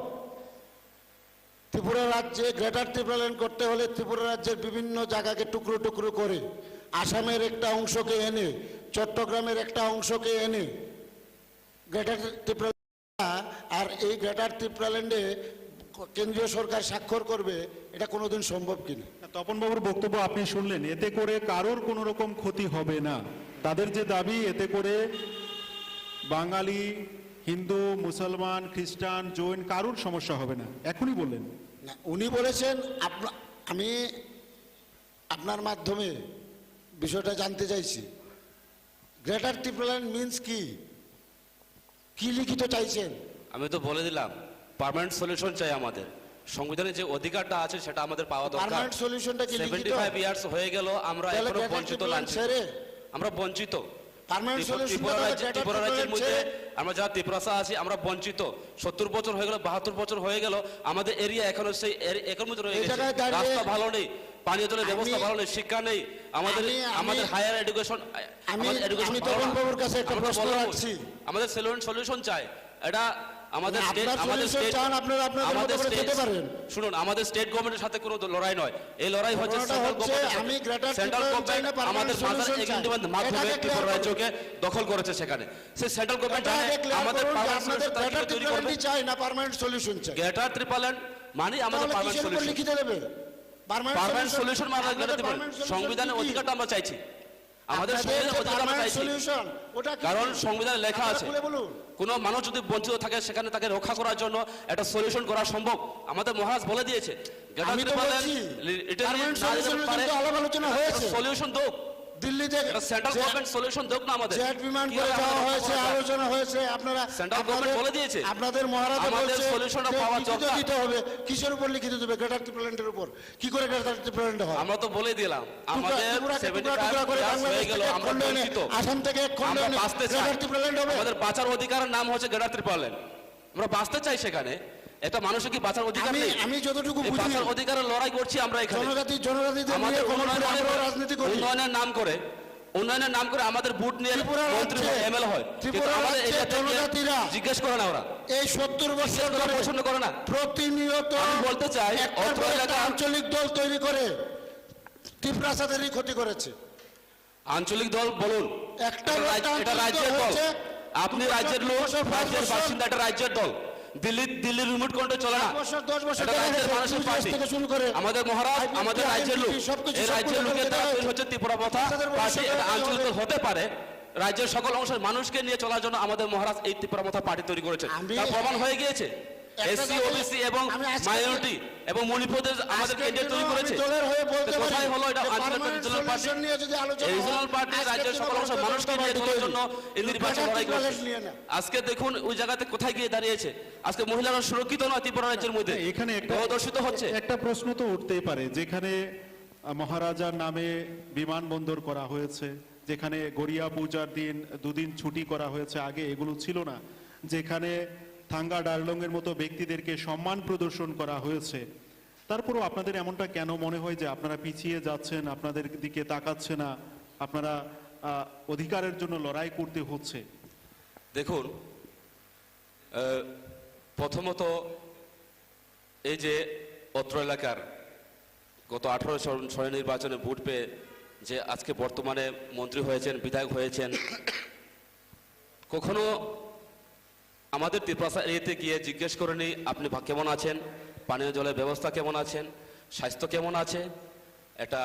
ত্রিপুরা রাজ্যে গ্রেটার ত্রিপুরা ল্যান্ড করতে হলে ত্রিপুরা রাজ্যের বিভিন্ন জায়গাকে টুকরো টুকরো করে আসামের একটা অংশকে এনে, চট্টগ্রামের একটা অংশকে এনে গ্রেটার ত্রিপুরা, আর এই গ্রেটার ত্রিপুরা ল্যান্ডে কেন্দ্রীয় সরকার স্বাক্ষর করবে, এটা কোনোদিন সম্ভব কিনা? তপনবাবুর বক্তব্য আপনি শুনলেন, এতে করে কারোর কোনো রকম ক্ষতি হবে না। তাদের যে দাবি, এতে করে বাঙালি, হিন্দু, মুসলমান, খ্রিস্টান, জৈন কারোর সমস্যা হবে না, এখনই বললেন। না, উনি বলেছেন, আমি আপনার মাধ্যমে বিষয়টা জানতে চাইছি, গ্রেটার ত্রিপুরা ল্যান্ড মিন্স কি, কি লিখিত চাইছেন? আমি তো বলে দিলাম, পার্মানেন্ট সলিউশন চাই আমাদের। সংবিধানে যে অধিকারটা আছে সেটা আমাদের পাওয়া দরকার। পার্মানেন্ট সলিউশনটা কি লিখিত? 75 ইয়ার্স হয়ে গেল, আমরা তাহলে এখনো গ্রেটার বঞ্চিত, ত্রিপুরা ল্যান্ড লাঞ্ছিত। ছেড়ে আমরা বঞ্চিত। পার্মানেন্ট সলিউশনটা ত্রিপুরা রাজ্যের মধ্যে আমরা যারা ত্রিপুরাসা আছি আমরা বঞ্চিত। 70 বছর হয়ে গেল, 72 বছর হয়ে গেল, আমাদের এরিয়া এখনো সেই একের মধ্যে রয়ে এই গেছে। জায়গায় দাঁড়িয়ে রাস্তা ভালো নেই, পানীয় জলের ব্যবস্থা আমি- ভালো নেই, শিক্ষা নেই, আমাদের আমাদের হায়ার এডুকেশন, আমি তপনবাবুর কাছে একটা প্রশ্ন রাখছি। আমাদের সলিউশন চাই। এটা আমাদের না, স্টেট, আপনার আমাদের solution স্টেট, চান, আপনারা আপনাদের আমাদের মতো করে স্টেট, যেতে পারেন। শুনুন, আমাদের স্টেট গভর্নমেন্টের সাথে কোনো লড়াই নয়, এই লড়াই হচ্ছে ঘটনাটা সেন্ট্রাল হচ্ছে, গভর্নমেন্টের আমি গ্রেটার সেন্ট্রাল ত্রিপুরা চাই না, গভর্নমেন্ট আমাদের permanent মাদার solution চাই। এগ্রিমেন্টের মাধ্যমে এটাকে ত্রিপুরা clear রাজ্যকে দখল করেছে সেখানে। সেই সেন্ট্রাল গভর্নমেন্ট এটা জানে আগে clear আমাদের করুন যে পার্মানেন্ট আপনাদের সলিউশন গ্রেটার তৈরি ত্রিপুরা করবে। ল্যান্ডই চাই না পার্মানেন্ট সলিউশন চাই? গ্রেটার ত্রিপুরা মানে আমাদের তাহলে পার্মানেন্ট কিসের উপর সলিউশন। লিখিত দেবে? পার্মানেন্ট সলিউশন মানে আপনাদের গ্রেটার permanent solution সংবিধানের কি? অধিকারটা আমরা চাইছি, আমাদের আপনাদের সংবিধানের যে অধিকার আমরা permanent চাইছি। solution, ওটা কি? কারণ সংবিধানে লেখা আপনারা আছে খুলে বলুন। কোন মানুষ যদি বঞ্চিত থাকে সেখানে তাকে রক্ষা করার জন্য একটা সলিউশন করা সম্ভব। আমাদের মহারাজ বলে দিয়েছে, আমি তো বলছি, permanent solution এর জন্য আলাপ আলোচনা হয়েছে। সলিউশন দোক, দিল্লিতে সেন্ট্রাল গভর্নমেন্ট সলিউশন দোক না আমাদের। জেট বিমান কি করে হবে যাওয়া আমাদের হয়েছে, রক্ষা করা? আলোচনা হয়েছে, আপনারা সেন্ট্রাল গভর্নমেন্ট বলে দিয়েছে আপনাদের মহারাজা আমাদের বলছে solutionটা যে পাওয়া লিখিত দরকার। দিতে হবে। কিসের উপর লিখিত দেবে? গ্রেটার ত্রিপুরা ল্যান্ডের উপর। কি করে গ্রেটার ত্রিপুরা ল্যান্ড হয়? আমরা তো বলে দিলাম, আমাদের ত্রিপুরাকে টুকরা 75 টুকরা করে years বাংলাদেশ হয়ে গেল, থেকে আমরা খণ্ড এনে, বঞ্চিত। আসাম থেকে খণ্ড আমরা এনে বাঁচতে চাই, গ্রেটার ত্রিপুরা ল্যান্ড হবে? আমাদের বাঁচার অধিকারের নাম হচ্ছে গ্রেটার ত্রিপুরা ল্যান্ড। আমরা বাঁচতে চাই সেখানে। এটা মানুষের কি বাঁচার অধিকার নেই? আমি যতটুকু এই বুঝি, বাঁচার অধিকারের লড়াই করছি আমরা এখানে। জনজাতিদের আমাদের নিয়ে উন্নয়নের নাম আমরাও করে, রাজনীতি করি। উন্নয়নের নাম করে আমাদের বুট নিয়ে ত্রিপুরা মন্ত্রী রাজ্যে- এমএলএ হয়, ত্রিপুরা কিন্তু আমাদের রাজ্যে এটা জনজাতিরা জিজ্ঞেস করে না ওরা, এই 70 বছর ওরা ধরে পছন্দ করে না। প্রতিনিয়ত আমি বলতে চাই, একটার অত্র পর একটা এলাকা- আঞ্চলিক দল তৈরি করে ত্রিপ্রাসাদেরই ক্ষতি করেছে। আঞ্চলিক দল বলুন, একটা এটা একটা এটা আঞ্চলিক রাজ্যের দল দল, হয়েছে, আপনি 2 রাজ্যের লোক, বছর, 5 রাজ্যের বছর, বাসিন্দা, এটা রাজ্যের দল। দিল্লি রিমোট কন্ট্রোল চলে না, 5 বছর 10 বছর এটা ধরে রাজ্যের হয়েছে, মানুষের UGS পার্টি। থেকে শুরু করে আমাদের মহারাজ, IPP, আমাদের রাজ্যের লোক, সবকিছু এই রাজ্যের লোকের দ্বারা তৈরি হচ্ছে ত্রিপুরা প্রথা পার্টি। এটা আঞ্চলিক দল হতে পারে, রাজ্যের সকল অংশের মানুষকে নিয়ে চলার জন্য আমাদের মহারাজ এই ত্রিপুরা প্রথা পার্টি তৈরি করেছে। আমি- তার প্রমাণ হয়ে গিয়েছে। একটা এসসি, জায়গায়- ওবিসি এবং আমি আজকে- মাইনরিটি এবং মণিপুরদের আমাদের আজকের কেন্দ্রে তৈরি দিনেও করেছে। আমি দলের হয়ে বলতে তো পারি কোথায় হলো এটা যে আঞ্চলিক permanent রিজনাল পার্টি? solution নিয়ে যদি আলোচনা হয়, রিজনাল পার্টি আজকের রাজ্যের দিনে সকল অংশের বলতে মানুষকে পারি নিয়ে তৈরি। চলার জন্য এই নির্বাচন লড়াই গ্রেটার করছে। ত্রিপুরা ল্যান্ড নিয়ে না। আজকে দেখুন ওই জায়গাতে কোথায় গিয়ে দাঁড়িয়েছে। আজকে মহিলারা সুরক্ষিত নয় ত্রিপুরা রাজ্যের মধ্যে, এখানে প্রদর্শিত হচ্ছে। একটা প্রশ্ন তো উঠতেই পারে, যেখানে মহারাজার নামে বিমানবন্দর করা হয়েছে, যেখানে গড়িয়া পূজার দিন 2 দিন ছুটি করা হয়েছে, আগে এগুলো ছিল না, যেখানে থাঙ্গা ডারলংয়ের মতো ব্যক্তিদেরকে সম্মান প্রদর্শন করা হয়েছে, তারপরও আপনাদের এমনটা কেন মনে হয় যে আপনারা পিছিয়ে যাচ্ছেন, আপনাদের দিকে তাকাচ্ছে না, আপনারা অধিকারের জন্য লড়াই করতে হচ্ছে? দেখুন, প্রথমত এই যে অত্র এলাকার গত 18 সনের নির্বাচনে ভোট পেয়ে যে আজকে বর্তমানে মন্ত্রী হয়েছেন, বিধায়ক হয়েছেন, কখনো আমাদের ত্রিপুরা এরিয়াতে গিয়ে জিজ্ঞেস করেনি আপনি কেমন আছেন, পানীয় জলের ব্যবস্থা কেমন আছেন, স্বাস্থ্য কেমন আছে, একটা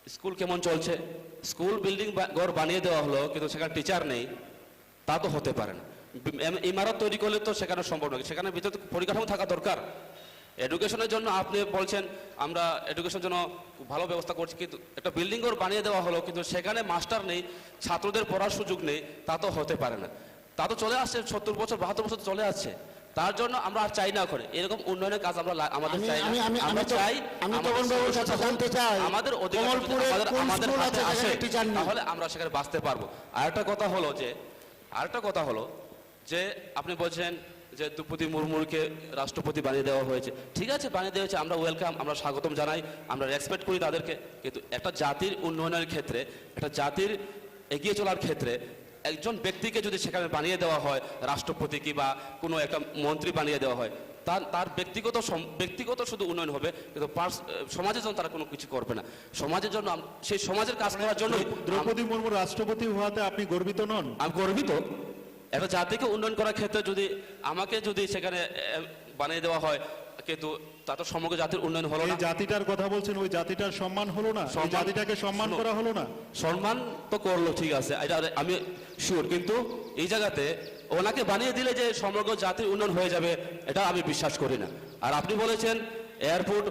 স্কুল কেমন চলছে? স্কুল বিল্ডিং ঘর বানিয়ে দেওয়া হলো কিন্তু সেখানে টিচার নেই, তা তো হতে পারে না। ইমারত তৈরি করলে তো সেখানে সম্ভব নয়, সেখানে ভিতরে পরিকাঠামো থাকা দরকার। এডুকেশনের জন্য আপনি বলছেন আমরা এডুকেশনের জন্য খুব ভালো ব্যবস্থা করছি, কিন্তু একটা বিল্ডিং ঘর বানিয়ে দেওয়া হলো কিন্তু সেখানে মাস্টার নেই, ছাত্রদের পড়ার সুযোগ নেই, তা তো হতে পারে না। তা তো চলে আসছে 70 বছর 72 বছর চলে আসছে। তার জন্য আমরা আর চাই না করে এরকম উন্নয়নের কাজ আমরা আমাদের চাই না। আমরা চাই আমি তখন বাবুর কাছে জানতে চাই আমাদের অধিকার যদি আমাদের হাতে আসে তাহলে আমরা সেখানে বাঁচতে পারবো। আরেকটা কথা হলো যে আপনি বলছেন যে দ্রৌপদী মুর্মুকে রাষ্ট্রপতি বানিয়ে দেওয়া হয়েছে, ঠিক আছে বানিয়ে দেওয়া হয়েছে, আমরা ওয়েলকাম, আমরা স্বাগতম জানাই, আমরা রেসপেক্ট করি তাদেরকে। কিন্তু একটা জাতির উন্নয়নের ক্ষেত্রে, একটা জাতির এগিয়ে চলার ক্ষেত্রে একজন ব্যক্তিকে যদি সেখানে বানিয়ে দেওয়া হয় রাষ্ট্রপতি কিংবা কোনো একটা মন্ত্রী বানিয়ে দেওয়া হয়, তার ব্যক্তিগত শুধু উন্নয়ন হবে, কিন্তু সমাজের জন্য তারা কোনো কিছু করবে না। সমাজের জন্য সেই সমাজের কাজ করার জন্য দ্রৌপদী মুর্মু রাষ্ট্রপতি হওয়াতে আপনি গর্বিত নন? আমি গর্বিত। একটা জাতিকে উন্নয়ন করার ক্ষেত্রে যদি আমাকে সেখানে বানিয়ে দেওয়া হয়, কিন্তু তা তো সমগ্র জাতির উন্নয়ন হলো না। এই জাতিটার কথা বলছেন, ওই জাতিটার সম্মান হলো না? এই জাতিটাকে সম্মান করা হলো না? সম্মান তো করলো, ঠিক আছে, এটা আমি শিওর, কিন্তু এই জায়গাতে ওনাকে বানিয়ে দিলে যে সমগ্র জাতির উন্নয়ন হয়ে যাবে এটা আমি বিশ্বাস করি না। আর আপনি বলেছেন এয়ারপোর্ট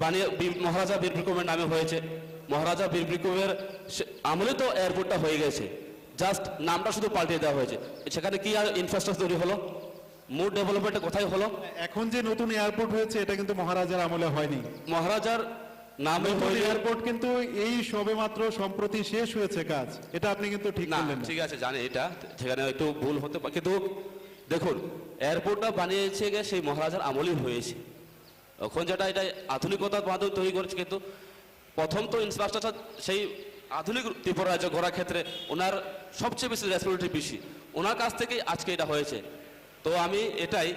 বানিয়ে মহারাজা বীর বিক্রমের নামে হয়েছে। মহারাজা বীর বিক্রমের আমলে তো এয়ারপোর্টটা হয়ে গেছে, জাস্ট নামটা শুধু পাল্টে দেওয়া হয়েছে। সেখানে কি আর ইনফ্রাস্ট্রাকচার তৈরি হলো? মোর ডেভেলপমেন্টটা কোথায় হলো? এখন যে নতুন এয়ারপোর্ট হয়েছে এটা কিন্তু মহারাজার আমলে হয়নি। মহারাজার নামে এয়ারপোর্ট কিন্তু এই সবেমাত্র সম্প্রতি শেষ হয়েছে কাজ, এটা আপনি কিন্তু ঠিক না, করলেন না। ঠিক আছে জানি এটা, সেখানে একটু ভুল হতে পারে, কিন্তু দেখুন এয়ারপোর্টটা বানিয়েছে গিয়ে সেই মহারাজার আমলেই হয়েছে। এখন যেটা এটা আধুনিকতার মাধ্যমে তৈরি করেছে, কিন্তু প্রথম তো ইনফ্রাস্ট্রাকচার সেই আধুনিক ত্রিপুরা রাজ্য গড়ার ক্ষেত্রে ওনার সবচেয়ে বেশি রেসপন্সিবিলিটি বেশি, ওনার কাছ থেকেই আজকে এটা হয়েছে। তো আমি এটাই,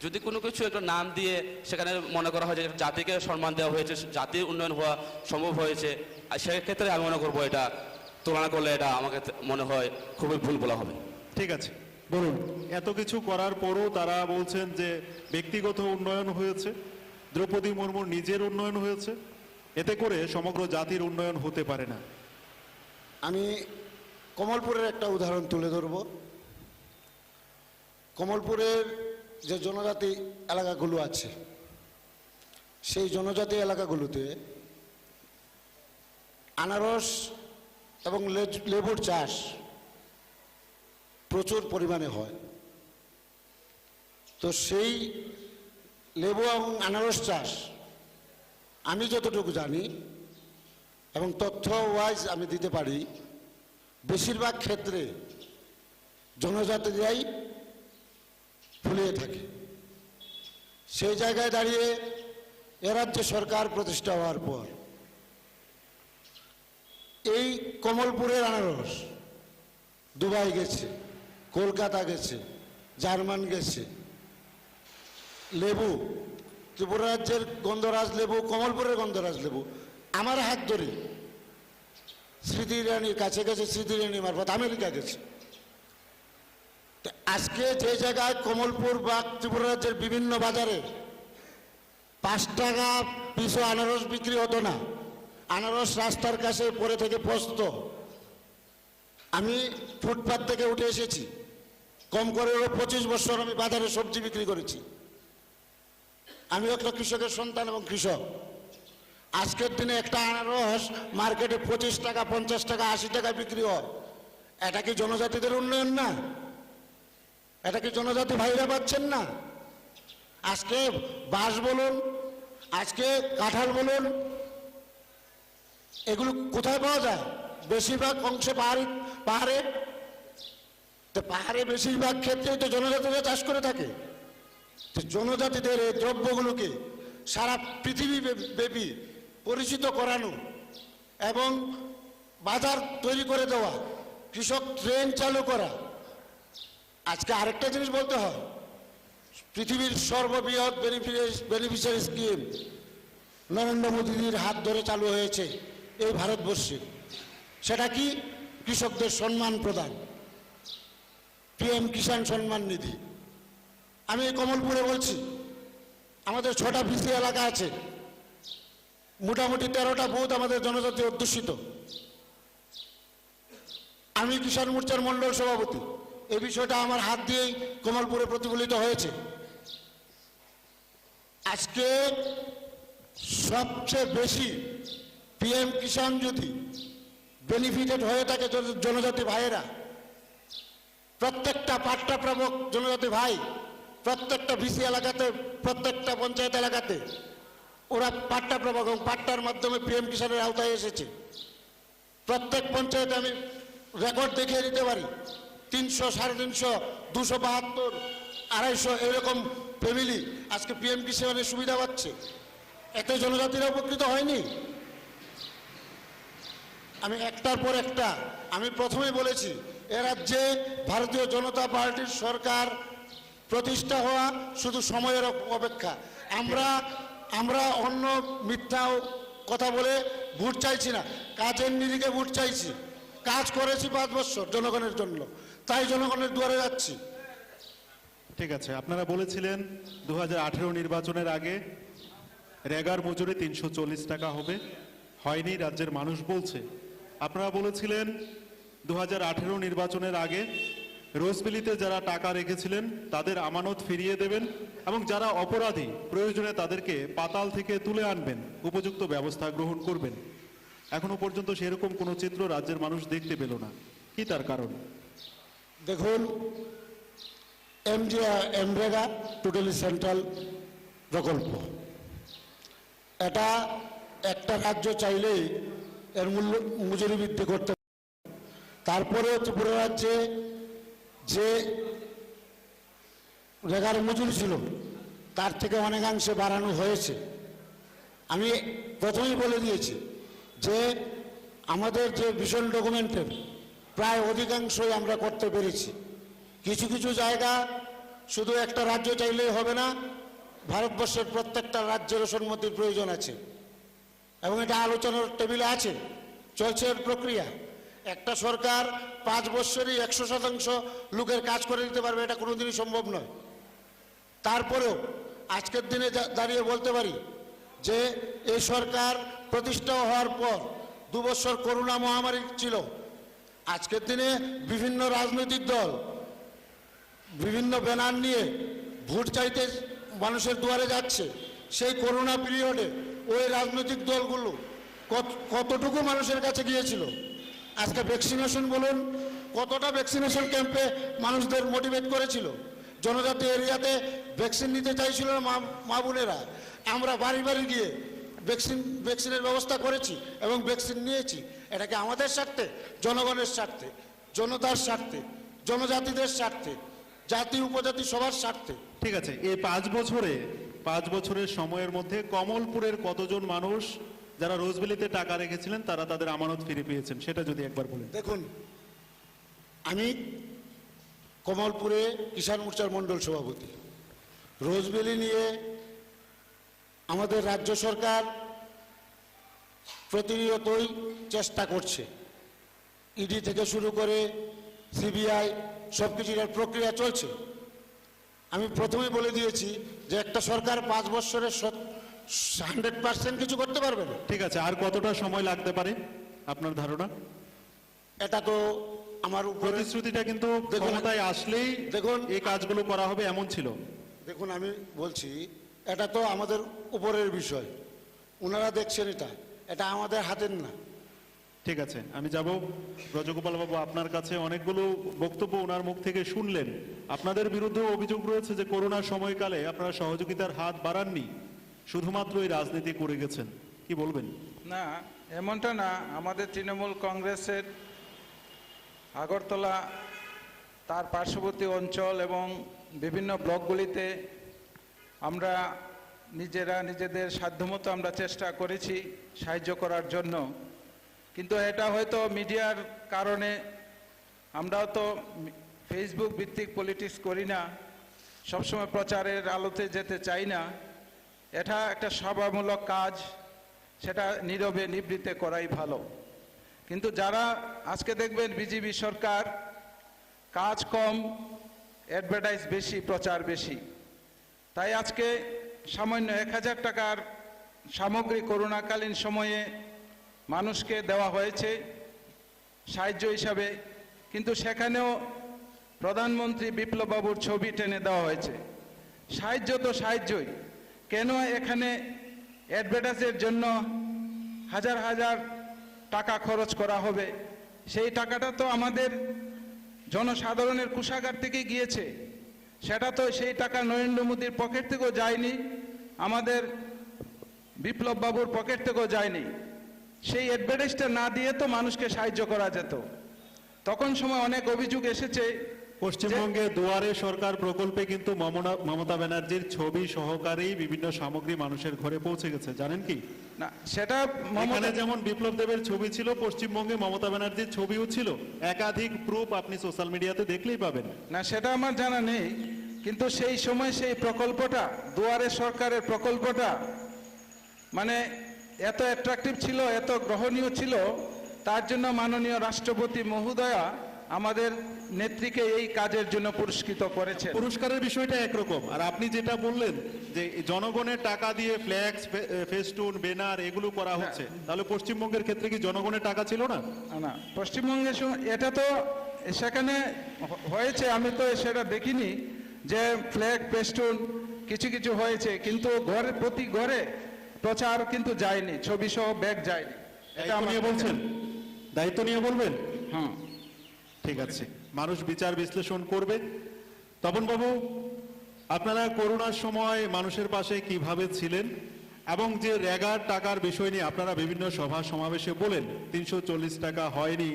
যদি কোনো কিছু একটা নাম দিয়ে সেখানে মনে করা হয় যে জাতিকে সম্মান দেওয়া হয়েছে, জাতির উন্নয়ন হওয়া সম্ভব হয়েছে, আর সেক্ষেত্রে আমি মনে করবো এটা তুলনা করলে এটা আমাকে মনে হয় খুবই ভুল বলা হবে। ঠিক আছে, বলুন। এত কিছু করার পরও তারা বলছেন যে ব্যক্তিগত উন্নয়ন হয়েছে, দ্রৌপদী মুর্মুর নিজের উন্নয়ন হয়েছে, এতে করে সমগ্র জাতির উন্নয়ন হতে পারে না। আমি কমলপুরের একটা উদাহরণ তুলে ধরব। কমলপুরের যে জনজাতি এলাকাগুলো আছে, সেই জনজাতি এলাকাগুলোতে আনারস এবং লেবুর চাষ প্রচুর পরিমাণে হয়। তো সেই লেবু এবং আনারস চাষ আমি যতটুকু জানি এবং তথ্য ওয়াইজ আমি দিতে পারি, বেশিরভাগ ক্ষেত্রে জনজাতিরাই ফুলিয়ে থাকে। সেই জায়গায় দাঁড়িয়ে এ রাজ্যে সরকার প্রতিষ্ঠা হওয়ার পর এই কমলপুরের আনারস দুবাই গেছে, কলকাতা গেছে, জার্মান গেছে। লেবু, ত্রিপুরা রাজ্যের গন্ধরাজ লেবু, কমলপুরের গন্ধরাজ লেবু আমার হাত ধরে স্মৃতি ইরানির কাছে গেছে, স্মৃতি ইরানি মারফত আমেরিকা গেছে। আজকে যে জায়গায় কমলপুর বা ত্রিপুরা রাজ্যের বিভিন্ন বাজারে 5 টাকা পিছু আনারস বিক্রি হতো না, আনারস রাস্তার কাছে পরে থেকে পচত। আমি ফুটপাত থেকে উঠে এসেছি, কম করে 25 বছর আমি বাজারে সবজি বিক্রি করেছি। আমি একটা কৃষকের সন্তান এবং কৃষক। আজকের দিনে একটা আনারস মার্কেটে 25 টাকা, 50 টাকা, 80 টাকা বিক্রি হয়। এটা কি জনজাতিদের উন্নয়ন না? এটা কি জনজাতি ভাইরা পাচ্ছেন না? আজকে বাঁশ বলুন, আজকে কাঁঠাল বলুন, এগুলো কোথায় পাওয়া যায়? বেশিরভাগ অংশে পাহাড়ে। তো পাহাড়ে বেশিরভাগ ক্ষেত্রেই তো জনজাতিরা চাষ করে থাকে। তো জনজাতিদের এই দ্রব্যগুলোকে সারা পৃথিবী ব্যাপী পরিচিত করানো এবং বাজার তৈরি করে দেওয়া, কৃষক ট্রেন চালু করা। আজকে আরেকটা জিনিস বলতে হয়, পৃথিবীর সর্ববৃহৎ বেনিফিশিয়ারি স্কিম নরেন্দ্র মোদীর হাত ধরে চালু হয়েছে এই ভারতবর্ষে। সেটা কি? কৃষকদের সম্মান প্রদান, পিএম কিষাণ সম্মান নিধি। আমি কমলপুরে বলছি, আমাদের 6টা ভিসি এলাকা আছে, মোটামুটি 13টা বুথ আমাদের জনজাতি অধ্যুষিত। আমি কিষাণ মোর্চার মণ্ডল সভাপতি। এই বিষয়টা আমার হাত দিয়েই কমলপুরে প্রতিফলিত হয়েছে। আজকে সবচেয়ে বেশি পিএম কিষাণ যদি বেনিফিটেড হয়ে থাকে জনজাতি ভাইয়েরা, প্রত্যেকটা পাট্টাপ্রাপক জনজাতি ভাই, প্রত্যেকটা বিসি এলাকাতে, প্রত্যেকটা পঞ্চায়েত এলাকাতে ওরা পাট্টাপ্রাপক এবং পাট্টার মাধ্যমে পিএম কিষাণের আওতায় এসেছে। প্রত্যেক পঞ্চায়েতে আমি রেকর্ড দেখিয়ে দিতে পারি, 300, 350, 272, 250 এরকম ফ্যামিলি আজকে পিএম কিষাণের সুবিধা পাচ্ছে। এতে জনজাতিরা উপকৃত হয়নি? আমি একটার পর একটা, আমি প্রথমেই বলেছি এ রাজ্যে ভারতীয় জনতা পার্টির সরকার প্রতিষ্ঠা হওয়া শুধু সময়ের অপেক্ষা। আমরা অন্য মিথ্যাও কথা বলে ভোট চাইছি না, কাজের নিরিখে ভোট চাইছি। কাজ করেছি 5 বছর জনগণের জন্য, তাই জনগণের দুয়ারে যাচ্ছি। ঠিক আছে, আপনারা বলেছিলেন 2018 নির্বাচনের আগে রেগার মজুরি 340 টাকা হবে, হয়নি, রাজ্যের মানুষ বলছে। আপনারা বলেছিলেন 2018 নির্বাচনের আগে রোজবেলিতে যারা টাকা রেখেছিলেন তাদের আমানত ফিরিয়ে দেবেন এবং যারা অপরাধী প্রয়োজনে তাদেরকে পাতাল থেকে তুলে আনবেন, উপযুক্ত ব্যবস্থা গ্রহণ করবেন। এখনো পর্যন্ত সেরকম কোনো চিত্র রাজ্যের মানুষ দেখতে পেল না, কি তার কারণ? দেখুন, এমরেগা টোটালি সেন্ট্রাল প্রকল্প, এটা একটা রাজ্য চাইলেই এর মজুরি বৃদ্ধি করতে পারে। তারপরেও ত্রিপুরা রাজ্যে যে রেগার মজুরি ছিল তার থেকে অনেকাংশে বাড়ানো হয়েছে। আমি প্রথমেই বলে দিয়েছি যে আমাদের যে ভিশন ডকুমেন্টের প্রায় অধিকাংশই আমরা করতে পেরেছি। কিছু কিছু জায়গা শুধু একটা রাজ্য চাইলেই হবে না, ভারতবর্ষের প্রত্যেকটা রাজ্যের সম্মতির প্রয়োজন আছে এবং এটা আলোচনার টেবিলে আছে, চলছে এর প্রক্রিয়া। একটা সরকার 5 বছরই 100% লোকের কাজ করে দিতে পারবে এটা কোনোদিনই সম্ভব নয়। তারপরেও আজকের দিনে দাঁড়িয়ে বলতে পারি যে এই সরকার প্রতিষ্ঠা হওয়ার পর 2 বছর করোনা মহামারী ছিল। আজকের দিনে বিভিন্ন রাজনৈতিক দল বিভিন্ন ব্যানার নিয়ে ভোট চাইতে মানুষের দুয়ারে যাচ্ছে। সেই করোনা পিরিয়ডে ওই রাজনৈতিক দলগুলো কতটুকু মানুষের কাছে গিয়েছিল? আজকে ভ্যাকসিনেশন বলুন, কতটা ভ্যাকসিনেশন ক্যাম্পে মানুষদের মোটিভেট করেছিল? জনজাতি এরিয়াতে ভ্যাকসিন নিতে চাইছিল না মা বোনেরা, আমরা বাড়ি বাড়ি গিয়ে ভ্যাকসিনের ব্যবস্থা করেছি এবং ভ্যাকসিন নিয়েছি। এটাকে আমাদের স্বার্থে, জনগণের স্বার্থে, জনতার স্বার্থে, জনজাতিদের স্বার্থে, জাতি উপজাতি সবার স্বার্থে। ঠিক আছে, এই 5 বছরের সময়ের মধ্যে কমলপুরের কতজন মানুষ যারা রোজবেলিতে টাকা রেখেছিলেন তারা তাদের আমানত ফিরে পেয়েছেন, সেটা যদি একবার বলেন। দেখুন, আমি কমলপুরে কিষাণ মোর্চার মণ্ডল সভাপতি। রোজবেলি নিয়ে আমাদের রাজ্য সরকার প্রতিনিয়তই চেষ্টা করছে, ইডি থেকে শুরু করে সিবিআই সব কিছুর প্রক্রিয়া চলছে। আমি প্রথমে বলে দিয়েছি যে একটা সরকার 5 বছরের 100% কিছু করতে পারবে না। ঠিক আছে, আর কতটা সময় লাগতে পারে আপনার ধারণা? এটা তো আমার প্রতিশ্রুতিটা কিন্তু ক্ষমতায় আসলেই দেখুন এই কাজগুলো করা হবে এমন ছিল। দেখুন, আমি বলছি এটা তো আমাদের উপরের বিষয়, ওনারা দেখছেন, এটা আমাদের হাতের না। ঠিক আছে, আমি যাব ব্রজগোপাল বাবু আপনার কাছে। অনেকগুলো বক্তব্য ওনার মুখ থেকে শুনলেন। আপনাদের বিরুদ্ধে অভিযোগ রয়েছে যে করোনার সময়কালে আপনারা সহযোগিতার হাত বাড়াননি, শুধুমাত্র এই রাজনীতি করে গেছেন, কি বলবেন? না, এমনটা না। আমাদের তৃণমূল কংগ্রেসের আগরতলা, তার পার্শ্ববর্তী অঞ্চল এবং বিভিন্ন ব্লকগুলিতে আমরা নিজেদের সাধ্যমতো আমরা চেষ্টা করেছি সাহায্য করার জন্য। কিন্তু এটা হয়তো মিডিয়ার কারণে, আমরাও তো ফেসবুক ভিত্তিক পলিটিক্স করি না, সবসময় প্রচারের আলোতে যেতে চাই না। এটা একটা সভামূলক কাজ, সেটা নীরবে নিবৃত্তে করাই ভালো। কিন্তু যারা আজকে দেখবেন বিজেপি সরকার কাজ কম, অ্যাডভার্টাইজ বেশি, প্রচার বেশি, তাই আজকে সামান্য 1000 টাকার সামগ্রী করোনাকালীন সময়ে মানুষকে দেওয়া হয়েছে সাহায্য হিসাবে। কিন্তু সেখানেও প্রধানমন্ত্রী বিপ্লব বাবুর ছবি টেনে দেওয়া হয়েছে। সাহায্য তো সাহায্যই, কেন এখানে অ্যাডভার্টাইজের জন্য হাজার হাজার টাকা খরচ করা হবে? সেই টাকাটা তো আমাদের জনসাধারণের কোষাগার থেকে গিয়েছে, সেটা তো সেই টাকা নরেন্দ্র মোদীর পকেট থেকেও যায়নি, আমাদের বিপ্লব বাবুর পকেট থেকেও যায়নি। সেই অ্যাডভার্টাইজটা না দিয়ে তো মানুষকে সাহায্য করা যেত। তখন সময় অনেক অভিযোগ এসেছে পশ্চিমবঙ্গে দুয়ারে সরকার প্রকল্পে কিন্তু মমতা ব্যানার্জির ছবি সহকারী বিভিন্ন সামগ্রী মানুষের ঘরে পৌঁছে গেছে, জানেন কি? না, সেটা এখানে যেমন বিপ্লব দেবের ছবি ছিল, পশ্চিমবঙ্গে মমতা ব্যানার্জির ছবিও ছিল। একাধিক প্রুফ আপনি সোশ্যাল মিডিয়াতে দেখলেই পাবেন। না, সেটা আমার জানা নেই, কিন্তু সেই সময় সেই প্রকল্পটা, দুয়ারে সরকারের প্রকল্পটা মানে এত অ্যাট্রাকটিভ ছিল, এত গ্রহণীয় ছিল, তার জন্য মাননীয় রাষ্ট্রপতি মহোদয়া আমাদের নেত্রীকে এই কাজের জন্য পুরস্কৃত করেছেন। পুরস্কারের বিষয়টা একরকম, আর আপনি যেটা বললেন যে জনগণের টাকা দিয়ে ফ্ল্যাক্স, ফেস্টুন, ব্যানার এগুলো করা হচ্ছে, তাহলে পশ্চিমবঙ্গের ক্ষেত্রে কি জনগণের টাকা ছিল না? না, পশ্চিমবঙ্গে এটা তো সেখানে হয়েছে, আমি তো সেটা দেখিনি যে ফ্ল্যাগ পেস্টুন কিছু কিছু হয়েছে, কিন্তু ঘরে প্রতি ঘরে প্রচার কিন্তু যায়নি, ছবি সহ ব্যাগ যায়নি। এটা দায়িত্ব নিয়ে বলছেন, দায়িত্ব নিয়ে বলবেন। হ্যাঁ, ঠিক আছে, মানুষ বিচার বিশ্লেষণ করবে। তপন বাবু, আপনারা করোনার সময় মানুষের পাশে কিভাবে ছিলেন, এবং যে রেগার টাকার বিষয় নিয়ে আপনারা বিভিন্ন সভা সমাবেশে বলেন 340 টাকা হয়নি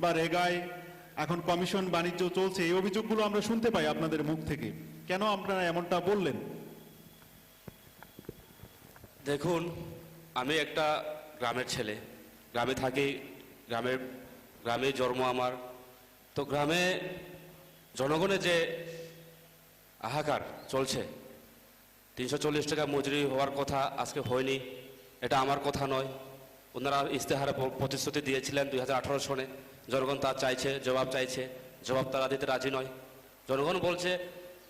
বা রেগায় এখন কমিশন বাণিজ্য চলছে, এই অভিযোগগুলো আমরা শুনতে পাই আপনাদের মুখ থেকে, কেন আপনারা এমনটা বললেন? দেখুন, আমি একটা গ্রামের ছেলে, গ্রামে থাকি, গ্রামে জন্ম আমার। তো গ্রামে জনগণের যে হাহাকার চলছে, 340 টাকা মজুরি হওয়ার কথা আজকে হয়নি, এটা আমার কথা নয়। ওনারা ইশতেহারে প্রতিশ্রুতি দিয়েছিলেন 2018 সনে, জনগণ তা চাইছে, জবাব চাইছে, জবাব তারা দিতে রাজি নয়। জনগণ বলছে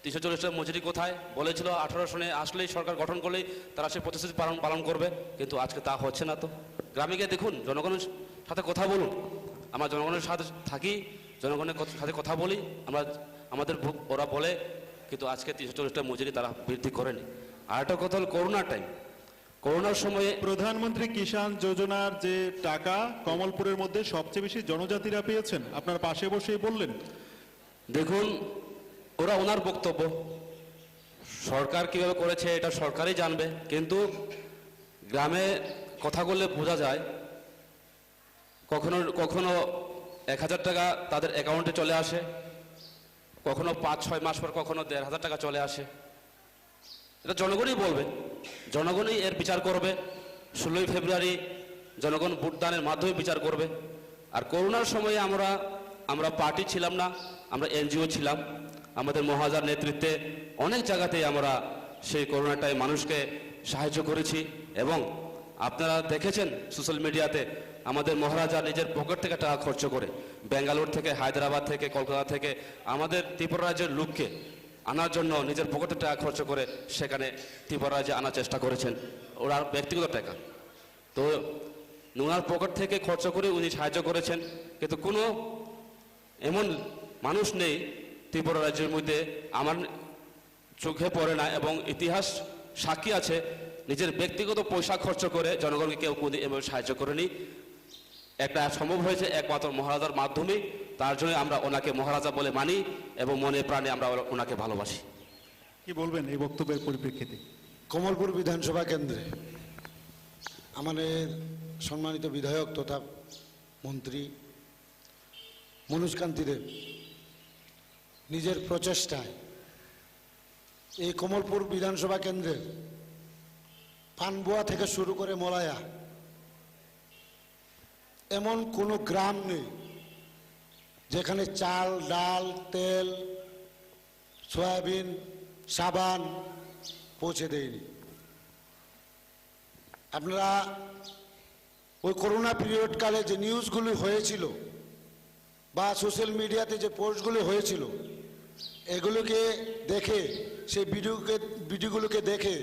340 টাকা মজুরি কোথায়, বলেছিল 18 সনে আসলেই সরকার গঠন করলেই তারা সেই প্রতিশ্রুতি পালন করবে, কিন্তু আজকে তা হচ্ছে না। তো গ্রামে গিয়ে দেখুন, জনগণের সাথে কথা বলুন। আমরা জনগণের সাথে থাকি, জনগণের সাথে কথা বলি, আমাদের ওরা বলে, কিন্তু আজকে 340 টাকা মজুরি তারা বৃদ্ধি করেনি। আর একটা কথা হল করোনার টাইম, করোনার সময়ে প্রধানমন্ত্রী কিষাণ যোজনার যে টাকা কমলপুরের মধ্যে সবচেয়ে বেশি জনজাতিরা পেয়েছেন, আপনার পাশে বসেই বললেন। দেখুন, ওনার বক্তব্য, সরকার কিভাবে করেছে এটা সরকারই জানবে, কিন্তু গ্রামে কথা বললে বোঝা যায়, কখনো কখনো 1000 টাকা তাদের অ্যাকাউন্টে চলে আসে, কখনো 5-6 মাস পর কখনো 1500 টাকা চলে আসে। এটা জনগণই বলবে, জনগণই এর বিচার করবে। 16ই ফেব্রুয়ারি জনগণ ভোটদানের মাধ্যমে বিচার করবে। আর করোনার সময়ে আমরা পার্টি ছিলাম না, আমরা এনজিও ছিলাম। আমাদের মহাজার নেতৃত্বে অনেক জায়গাতেই আমরা সেই করোনাটায় মানুষকে সাহায্য করেছি, এবং আপনারা দেখেছেন সোশ্যাল মিডিয়াতে আমাদের মহারাজা নিজের পকেট থেকে টাকা খরচ করে, বেঙ্গালুরু থেকে, হায়দ্রাবাদ থেকে, কলকাতা থেকে আমাদের ত্রিপুরা রাজ্যের লোককে আনার জন্য নিজের পকেটে টাকা খরচ করে সেখানে ত্রিপুরা রাজ্যে আনার চেষ্টা করেছেন, ওনার ব্যক্তিগত টাকা। তো ওনার পকেট থেকে খরচ করে উনি সাহায্য করেছেন, কিন্তু কোনো এমন মানুষ নেই ত্রিপুরা রাজ্যের মধ্যে আমার চোখে পড়ে না, এবং ইতিহাস সাক্ষী আছে, নিজের ব্যক্তিগত পয়সা খরচ করে জনগণকে কেউ কোনো এভাবে সাহায্য করেনি। একটা সম্ভব হয়েছে একমাত্র মহারাজার মাধ্যমে, তার জন্য আমরা ওনাকে মহারাজা বলে মানি এবং মনে প্রাণে আমরা ওনাকে ভালোবাসি। কি বলবেন এই বক্তব্যের পরিপ্রেক্ষিতে? কমলপুর বিধানসভা কেন্দ্রে আমাদের সম্মানিত বিধায়ক তথা মন্ত্রী মনোজ কান্তি দেব নিজের প্রচেষ্টায় এই কমলপুর বিধানসভা কেন্দ্রের পানবোয়া থেকে শুরু করে মলায়া এমন কোনো গ্রাম নেই যেখানে চাল, ডাল, তেল, সয়াবিন, সাবান পৌঁছে দেয়নি। আপনারা ওই করোনা পিরিয়ডকালে যে নিউজগুলি হয়েছিল বা সোশ্যাল মিডিয়াতে যে পোস্টগুলি হয়েছিল, এগুলোকে দেখে, সেই ভিডিওগুলোকে দেখে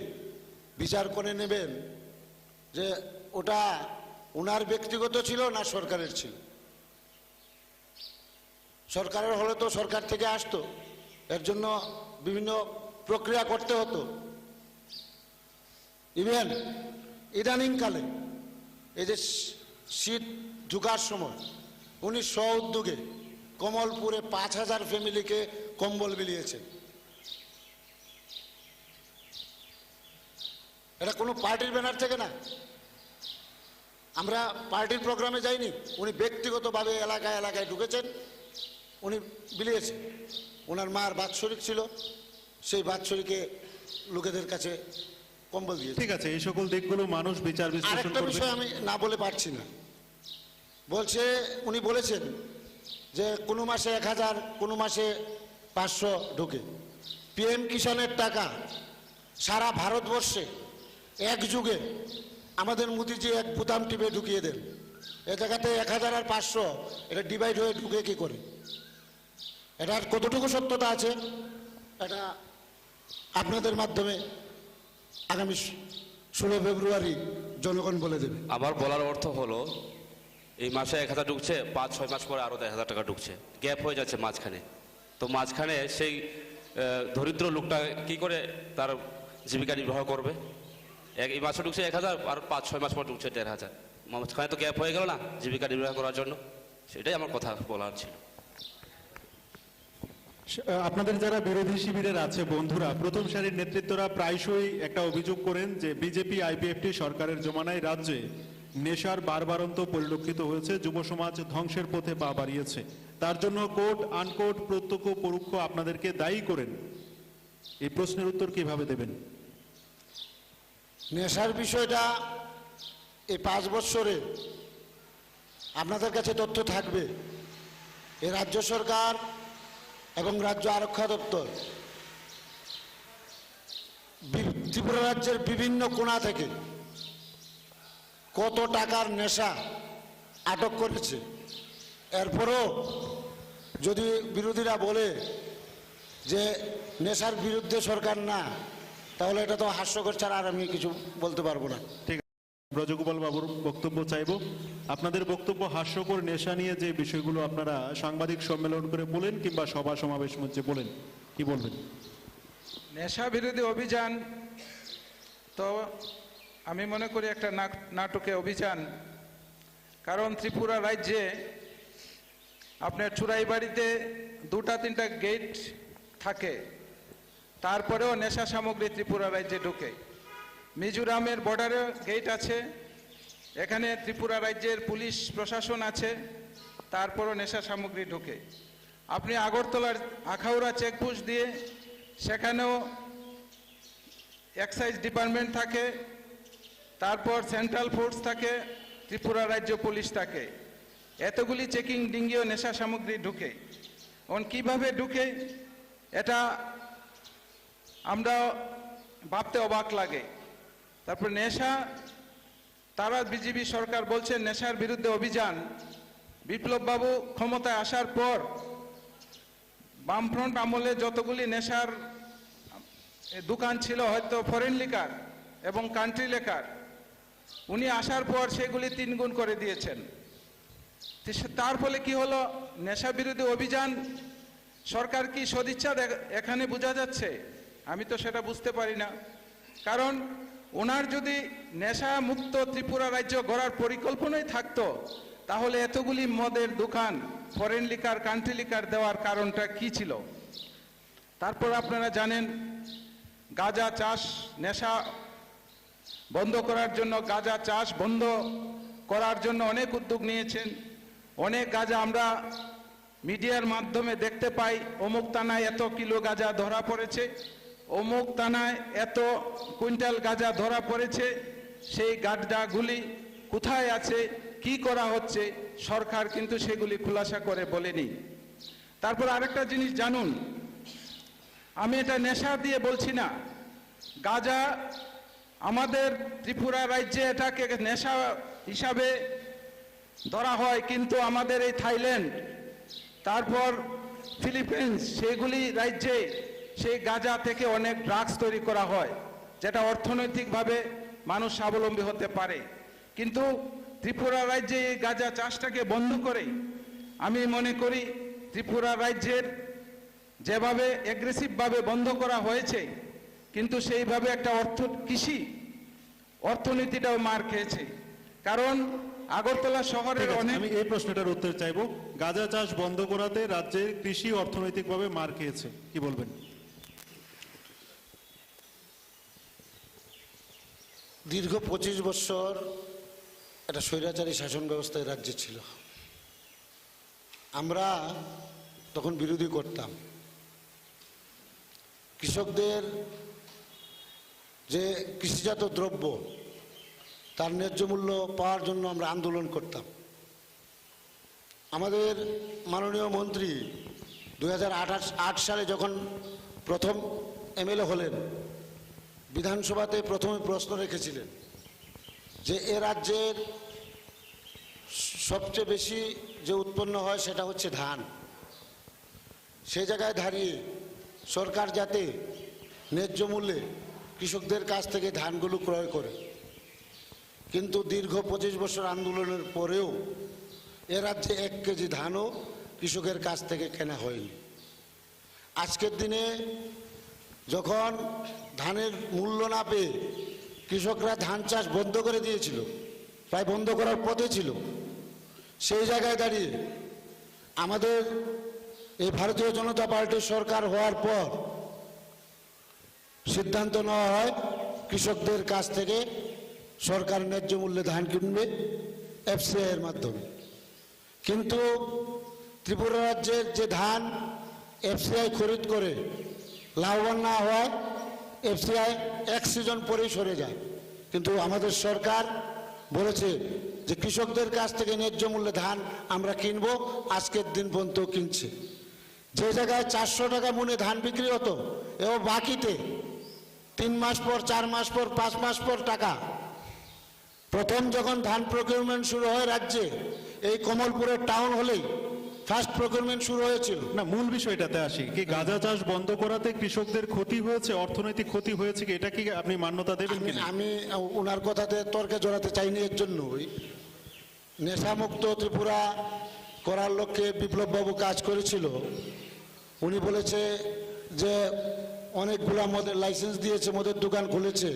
বিচার করে নেবেন যে ওটা ওনার ব্যক্তিগত ছিল না সরকারের ছিল। সরকারের হলে তো সরকার থেকে আসতো, এর জন্য বিভিন্ন প্রক্রিয়া করতে হতো। ইভেন ইদানিংকালে এই যে শীত ঢুকার সময় উনি স্ব উদ্যোগে কমলপুরে 5,000 ফ্যামিলিকে কম্বল বিলিয়েছে। এটা কোনো পার্টির ব্যানার থেকে না, আমরা পার্টির প্রোগ্রামে যাইনি, উনি ব্যক্তিগতভাবে এলাকায় এলাকায় ঢুকেছেন, উনি বিলিয়েছেন। ওনার মার বাৎসরিক ছিল, সেই বাৎসরিকে লোকেদের কাছে কম্বল দিয়েছে। ঠিক আছে, এই সকল দিকগুলো মানুষ বিচার বিশ্লেষণ আরেকটা করবে। বিষয় আমি না বলে পারছি না, বলছে উনি বলেছেন যে কোনো মাসে 1,000, কোনো মাসে 500 ঢোকে। পিএম কিষাণের টাকা সারা ভারতবর্ষে এক যুগে আমাদের মোদিজি এক বোতাম টিপে ঢুকিয়ে দেন। এ জায়গাতে 1,000 আর 500 এটা ডিভাইড হয়ে ঢুকে কি করে? এটার কতটুকু সত্যতা আছে এটা আপনাদের মাধ্যমে আগামী 16 ফেব্রুয়ারি জনগণ বলে দেবে। আমার বলার অর্থ হলো এই মাসে 1,000 ঢুকছে, 5-6 মাস পরে আরও 1,000 টাকা ঢুকছে, গ্যাপ হয়ে যাচ্ছে মাঝখানে। তো মাঝখানে সেই দরিদ্র লোকটা কি করে তার জীবিকা নির্বাহ করবে? এই মাসে ঢুকছে 1,000 আর 5-6 মাস পর ঢুকছে 1,500, মাঝখানে তো গ্যাপ হয়ে গেল না জীবিকা নির্বাহ করার জন্য। সেটাই আমার কথা বলার ছিল। আপনাদের যারা বিরোধী শিবিরের আছে বন্ধুরা, প্রথম সারির নেতৃত্বরা প্রায়শই একটা অভিযোগ করেন যে বিজেপি আইপিএফটি সরকারের জমানায় রাজ্যে নেশার বারবারন্ত পরিলক্ষিত হয়েছে, যুব সমাজ ধ্বংসের পথে পা বাড়িয়েছে। তার জন্য কোট আনকোট প্রত্যক্ষ পরোক্ষ আপনাদেরকে দায়ী করেন। এই প্রশ্নের উত্তর কিভাবে দেবেন? নেশার বিষয়টা এই 5 বছরে আপনাদের কাছে তথ্য থাকবে। এই রাজ্য সরকার এবং রাজ্য আরক্ষা দপ্তর ত্রিপুরা রাজ্যের বিভিন্ন কোণা থেকে কত টাকার নেশা আটক করেছে। এরপরও যদি বিরোধীরা বলে যে নেশার বিরুদ্ধে সরকার না, তাহলে এটা তো হাস্যকর ছাড়া আর আমি কিছু বলতে পারবো না। ঠিক আছে, ব্রজগোপাল বাবুর বক্তব্য চাইব। আপনাদের বক্তব্য হাস্যকর নেশা নিয়ে যে বিষয়গুলো আপনারা সাংবাদিক সম্মেলন করে বলেন কিংবা সভা সমাবেশ মঞ্চে বলেন, কি বলবেন? নেশা বিরোধী অভিযান তো আমি মনে করি একটা নাটকে অভিযান। কারণ ত্রিপুরা রাজ্যে আপনার চুরাইবাড়িতে 2-3টা গেট থাকে, তারপরেও নেশা সামগ্রী ত্রিপুরা রাজ্যে ঢোকে। মিজোরামের বর্ডারে গেট আছে, এখানে ত্রিপুরা রাজ্যের পুলিশ প্রশাসন আছে, তারপরও নেশা সামগ্রী ঢোকে। আপনি আগরতলার আখাউড়া চেকপোস্ট দিয়ে, সেখানেও এক্সাইজ ডিপার্টমেন্ট থাকে, তারপর সেন্ট্রাল ফোর্স থাকে, ত্রিপুরা রাজ্য পুলিশ থাকে। এতগুলি চেকিং ডিঙ্গিও নেশা সামগ্রী ঢুকে। কিভাবে ঢুকে এটা আমরা ভাবতে অবাক লাগে। তারপর নেশা, তারা বিজেপি সরকার বলছে নেশার বিরুদ্ধে অভিযান। বিপ্লব বাবু ক্ষমতায় আসার পর বামফ্রন্ট আমলে যতগুলি নেশার দোকান ছিল, হয়তো ফরেন লিকার এবং কান্ট্রি লিকার, উনি আসার পর সেগুলি 3 গুণ করে দিয়েছেন। তার ফলে কি হলো? নেশা বিরোধী অভিযান সরকার কি সদিচ্ছা এখানে বোঝা যাচ্ছে? আমি তো সেটা বুঝতে পারি না। কারণ ওনার যদি নেশা মুক্ত ত্রিপুরা রাজ্য গড়ার পরিকল্পনাই থাকতো, তাহলে এতগুলি মদের দোকান, ফরেন লিকার, কান্ট্রি লিকার দেওয়ার কারণটা কি ছিল? তারপর আপনারা জানেন গাঁজা চাষ, নেশা বন্ধ করার জন্য গাঁজা চাষ বন্ধ করার জন্য অনেক উদ্যোগ নিয়েছেন। অনেক গাঁজা আমরা মিডিয়ার মাধ্যমে দেখতে পাই, অমুক থানায় এত কিলো গাঁজা ধরা পড়েছে, অমুক থানায় এত কুইন্টাল গাঁজা ধরা পড়েছে। সেই গাঁজাগুলি কোথায় আছে, কি করা হচ্ছে, সরকার কিন্তু সেগুলি খুলাসা করে বলেনি। তারপর আরেকটা জিনিস জানুন, আমি এটা নেশা দিয়ে বলছি না, গাঁজা আমাদের ত্রিপুরা রাজ্যে এটাকে নেশা হিসাবে ধরা হয়, কিন্তু আমাদের এই থাইল্যান্ড, তারপর ফিলিপিন্স, সেগুলি রাজ্যে সেই গাঁজা থেকে অনেক ড্রাগস তৈরি করা হয়, যেটা অর্থনৈতিকভাবে মানুষ স্বাবলম্বী হতে পারে। কিন্তু ত্রিপুরা রাজ্যে এই গাঁজা চাষটাকে বন্ধ করে আমি মনে করি ত্রিপুরা রাজ্যের যেভাবে অ্যাগ্রেসিভভাবে বন্ধ করা হয়েছে, কিন্তু সেইভাবে একটা কৃষি অর্থনীতিটাও মার খেয়েছে। কারণ আগরতলা শহরের ঠিক আছে, অনেক আমি এই প্রশ্নটার উত্তর চাইবো। গাঁজা চাষ বন্ধ করাতে রাজ্যের কৃষি অর্থনৈতিকভাবে মার খেয়েছে, কি বলবেন? দীর্ঘ 25 বছর একটা স্বৈরাচারী শাসন ব্যবস্থায় রাজ্যে ছিল। আমরা তখন বিরোধী করতাম। কৃষকদের যে কৃষিজাত দ্রব্য তার ন্যায্য মূল্য পাওয়ার জন্য আমরা আন্দোলন করতাম। আমাদের মাননীয় মন্ত্রী 2008 সালে যখন প্রথম এমএলএ হলেন, বিধানসভাতে প্রথমে প্রশ্ন রেখেছিলেন যে এ রাজ্যের সবচেয়ে বেশি যে উৎপন্ন হয় সেটা হচ্ছে ধান। সে জায়গায় দাঁড়িয়ে সরকার যাতে ন্যায্য মূল্যে কৃষকদের কাছ থেকে ধানগুলো ক্রয় করে, কিন্তু দীর্ঘ 25 বছর আন্দোলনের পরেও এ রাজ্যে 1 কেজি ধানও কৃষকের কাছ থেকে কেনা হয়নি। আজকের দিনে যখন ধানের মূল্য না পেয়ে কৃষকরা ধান চাষ বন্ধ করে দিয়েছিল, প্রায় বন্ধ করার পথে ছিল, সেই জায়গায় দাঁড়িয়ে আমাদের এই ভারতীয় জনতা পার্টির সরকার হওয়ার পর সিদ্ধান্ত নেওয়া হয় কৃষকদের কাছ থেকে সরকার ন্যায্য মূল্যে ধান কিনবে এফসিআই এর মাধ্যমে। কিন্তু ত্রিপুরা রাজ্যের যে ধান এফসিআই খরিদ করে লাভবান না হয়, এফসিআই 1 সিজন পরেই সরে যায়। কিন্তু আমাদের সরকার বলেছে যে কৃষকদের কাছ থেকে ন্যায্য মূল্যে ধান আমরা কিনব, আজকের দিন পর্যন্ত কিনছে। যে জায়গায় 400 টাকা মনে ধান বিক্রি হতো, এবং বাকিতে 3 মাস পর, 4 মাস পর, 5 মাস পর টাকা। প্রথম যখন ধান প্রকিউরমেন্ট শুরু হয় রাজ্যে, এই কমলপুরের টাউন হলেই ফার্স্ট প্রকিউরমেন্ট শুরু হয়েছিল। না, মূল বিষয়টাতে আসি, কি গাঁজা চাষ বন্ধ করাতে কৃষকদের ক্ষতি হয়েছে, অর্থনৈতিক ক্ষতি হয়েছে কি, এটা কি আপনি মান্যতা দেবেন কিনা? আমি ওনার কথাতে তর্কে জড়াতে চাইনি। এর জন্যই নেশামুক্ত ত্রিপুরা করার লক্ষ্যে বিপ্লববাবু কাজ করেছিল। উনি বলেছে যে অনেকগুলা মদের লাইসেন্স দিয়েছে, মদের দোকান খুলেছে।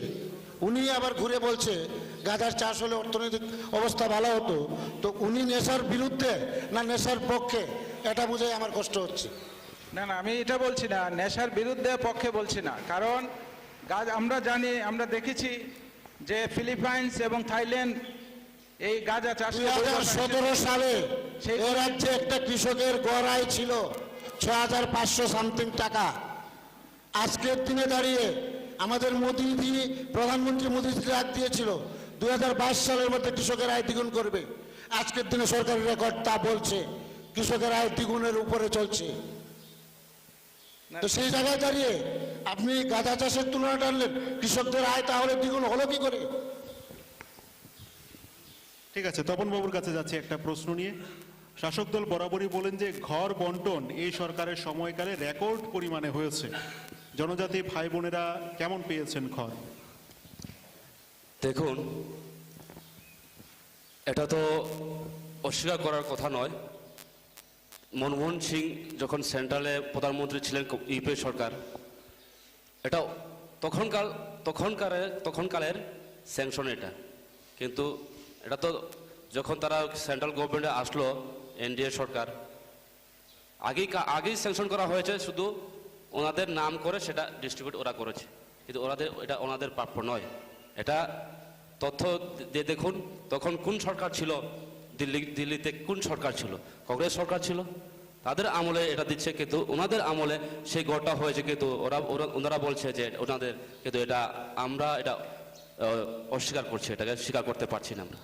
উনি আবার ঘুরে বলছে গাঁজার চাষ হলে অর্থনৈতিক অবস্থা ভালো হতো। তো উনি নেশার বিরুদ্ধে না নেশার পক্ষে, এটা বুঝে আমার কষ্ট হচ্ছে। না না, আমি এটা বলছি না, নেশার বিরুদ্ধে পক্ষে বলছি না। কারণ আমরা জানি, আমরা দেখেছি যে ফিলিপাইন্স এবং থাইল্যান্ড এই গাঁজা চাষ 2017 সালে এই রাজ্যে একটা কৃষকের গড় আয় ছিল 6500 সামথিং টাকা। আজকের দিনে দাঁড়িয়ে আমাদের মোদীজি, প্রধানমন্ত্রী মোদীজি ডাক দিয়েছিল 2022 সালের মধ্যে কৃষকের আয় দ্বিগুণ করবে। আজকের দিনে সরকারি রেকর্ড তা বলছে কৃষকের আয় দ্বিগুণের উপরে চলছে। তো সেই জায়গায় দাঁড়িয়ে আপনি গাঁজা চাষের তুলনা টানলেন, কৃষকদের আয় তাহলে দ্বিগুণ হলো কি করে? ঠিক আছে, তপন বাবুর কাছে যাচ্ছি একটা প্রশ্ন নিয়ে। শাসক দল বরাবরই বলেন যে ঘর বন্টন এই সরকারের সময়কালে রেকর্ড পরিমাণে হয়েছে। জনজাতি ভাই বোনেরা কেমন পেয়েছেন ঘর? দেখুন, এটা তো অস্বীকার করার কথা নয়। মনমোহন সিং যখন সেন্ট্রালে প্রধানমন্ত্রী ছিলেন, ইউপি সরকার, এটা তখনকালের স্যাংশন এটা। কিন্তু এটা তো যখন তারা সেন্ট্রাল গভর্নমেন্টে আসলো, এনডিএ সরকার, আগেই স্যাংশন করা হয়েছে, শুধু ওনাদের নাম করে সেটা ডিস্ট্রিবিউট ওরা করেছে। কিন্তু এটা ওনাদের প্রাপ্য নয়। এটা তথ্য দিয়ে দেখুন, তখন কোন সরকার ছিল দিল্লিতে, কোন সরকার ছিল? কংগ্রেস সরকার ছিল। তাদের আমলে এটা দিচ্ছে, কিন্তু ওনাদের আমলে সেই গড়টা হয়েছে। কিন্তু ওনারা বলছে যে ওনাদের, কিন্তু আমরা এটা অস্বীকার করছি, এটাকে স্বীকার করতে পারছি না আমরা।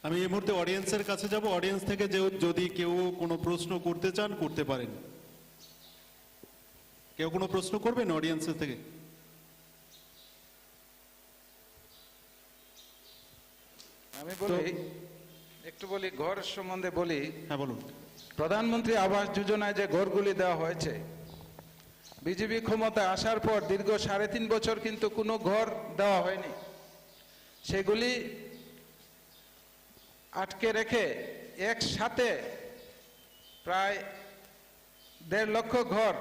আমি এই মুহূর্তে অডিয়েন্সের কাছে যাব। অডিয়েন্স থেকে যদি কেউ কোনো প্রশ্ন করতে চান, করতে পারেন। কেউ কোনো প্রশ্ন করবেন অডিয়েন্সের থেকে? আমি বলি, একটু বলি, ঘর সম্বন্ধে বলি। হ্যাঁ, বলুন। প্রধানমন্ত্রী আবাস যোজনায় যে ঘরগুলি দেওয়া হয়েছে, বিজেপি ক্ষমতায় আসার পর দীর্ঘ 3.5 বছর কিন্তু কোনো ঘর দেওয়া হয়নি। সেগুলি আটকে রেখে একসাথে প্রায় 1.5 লক্ষ ঘর,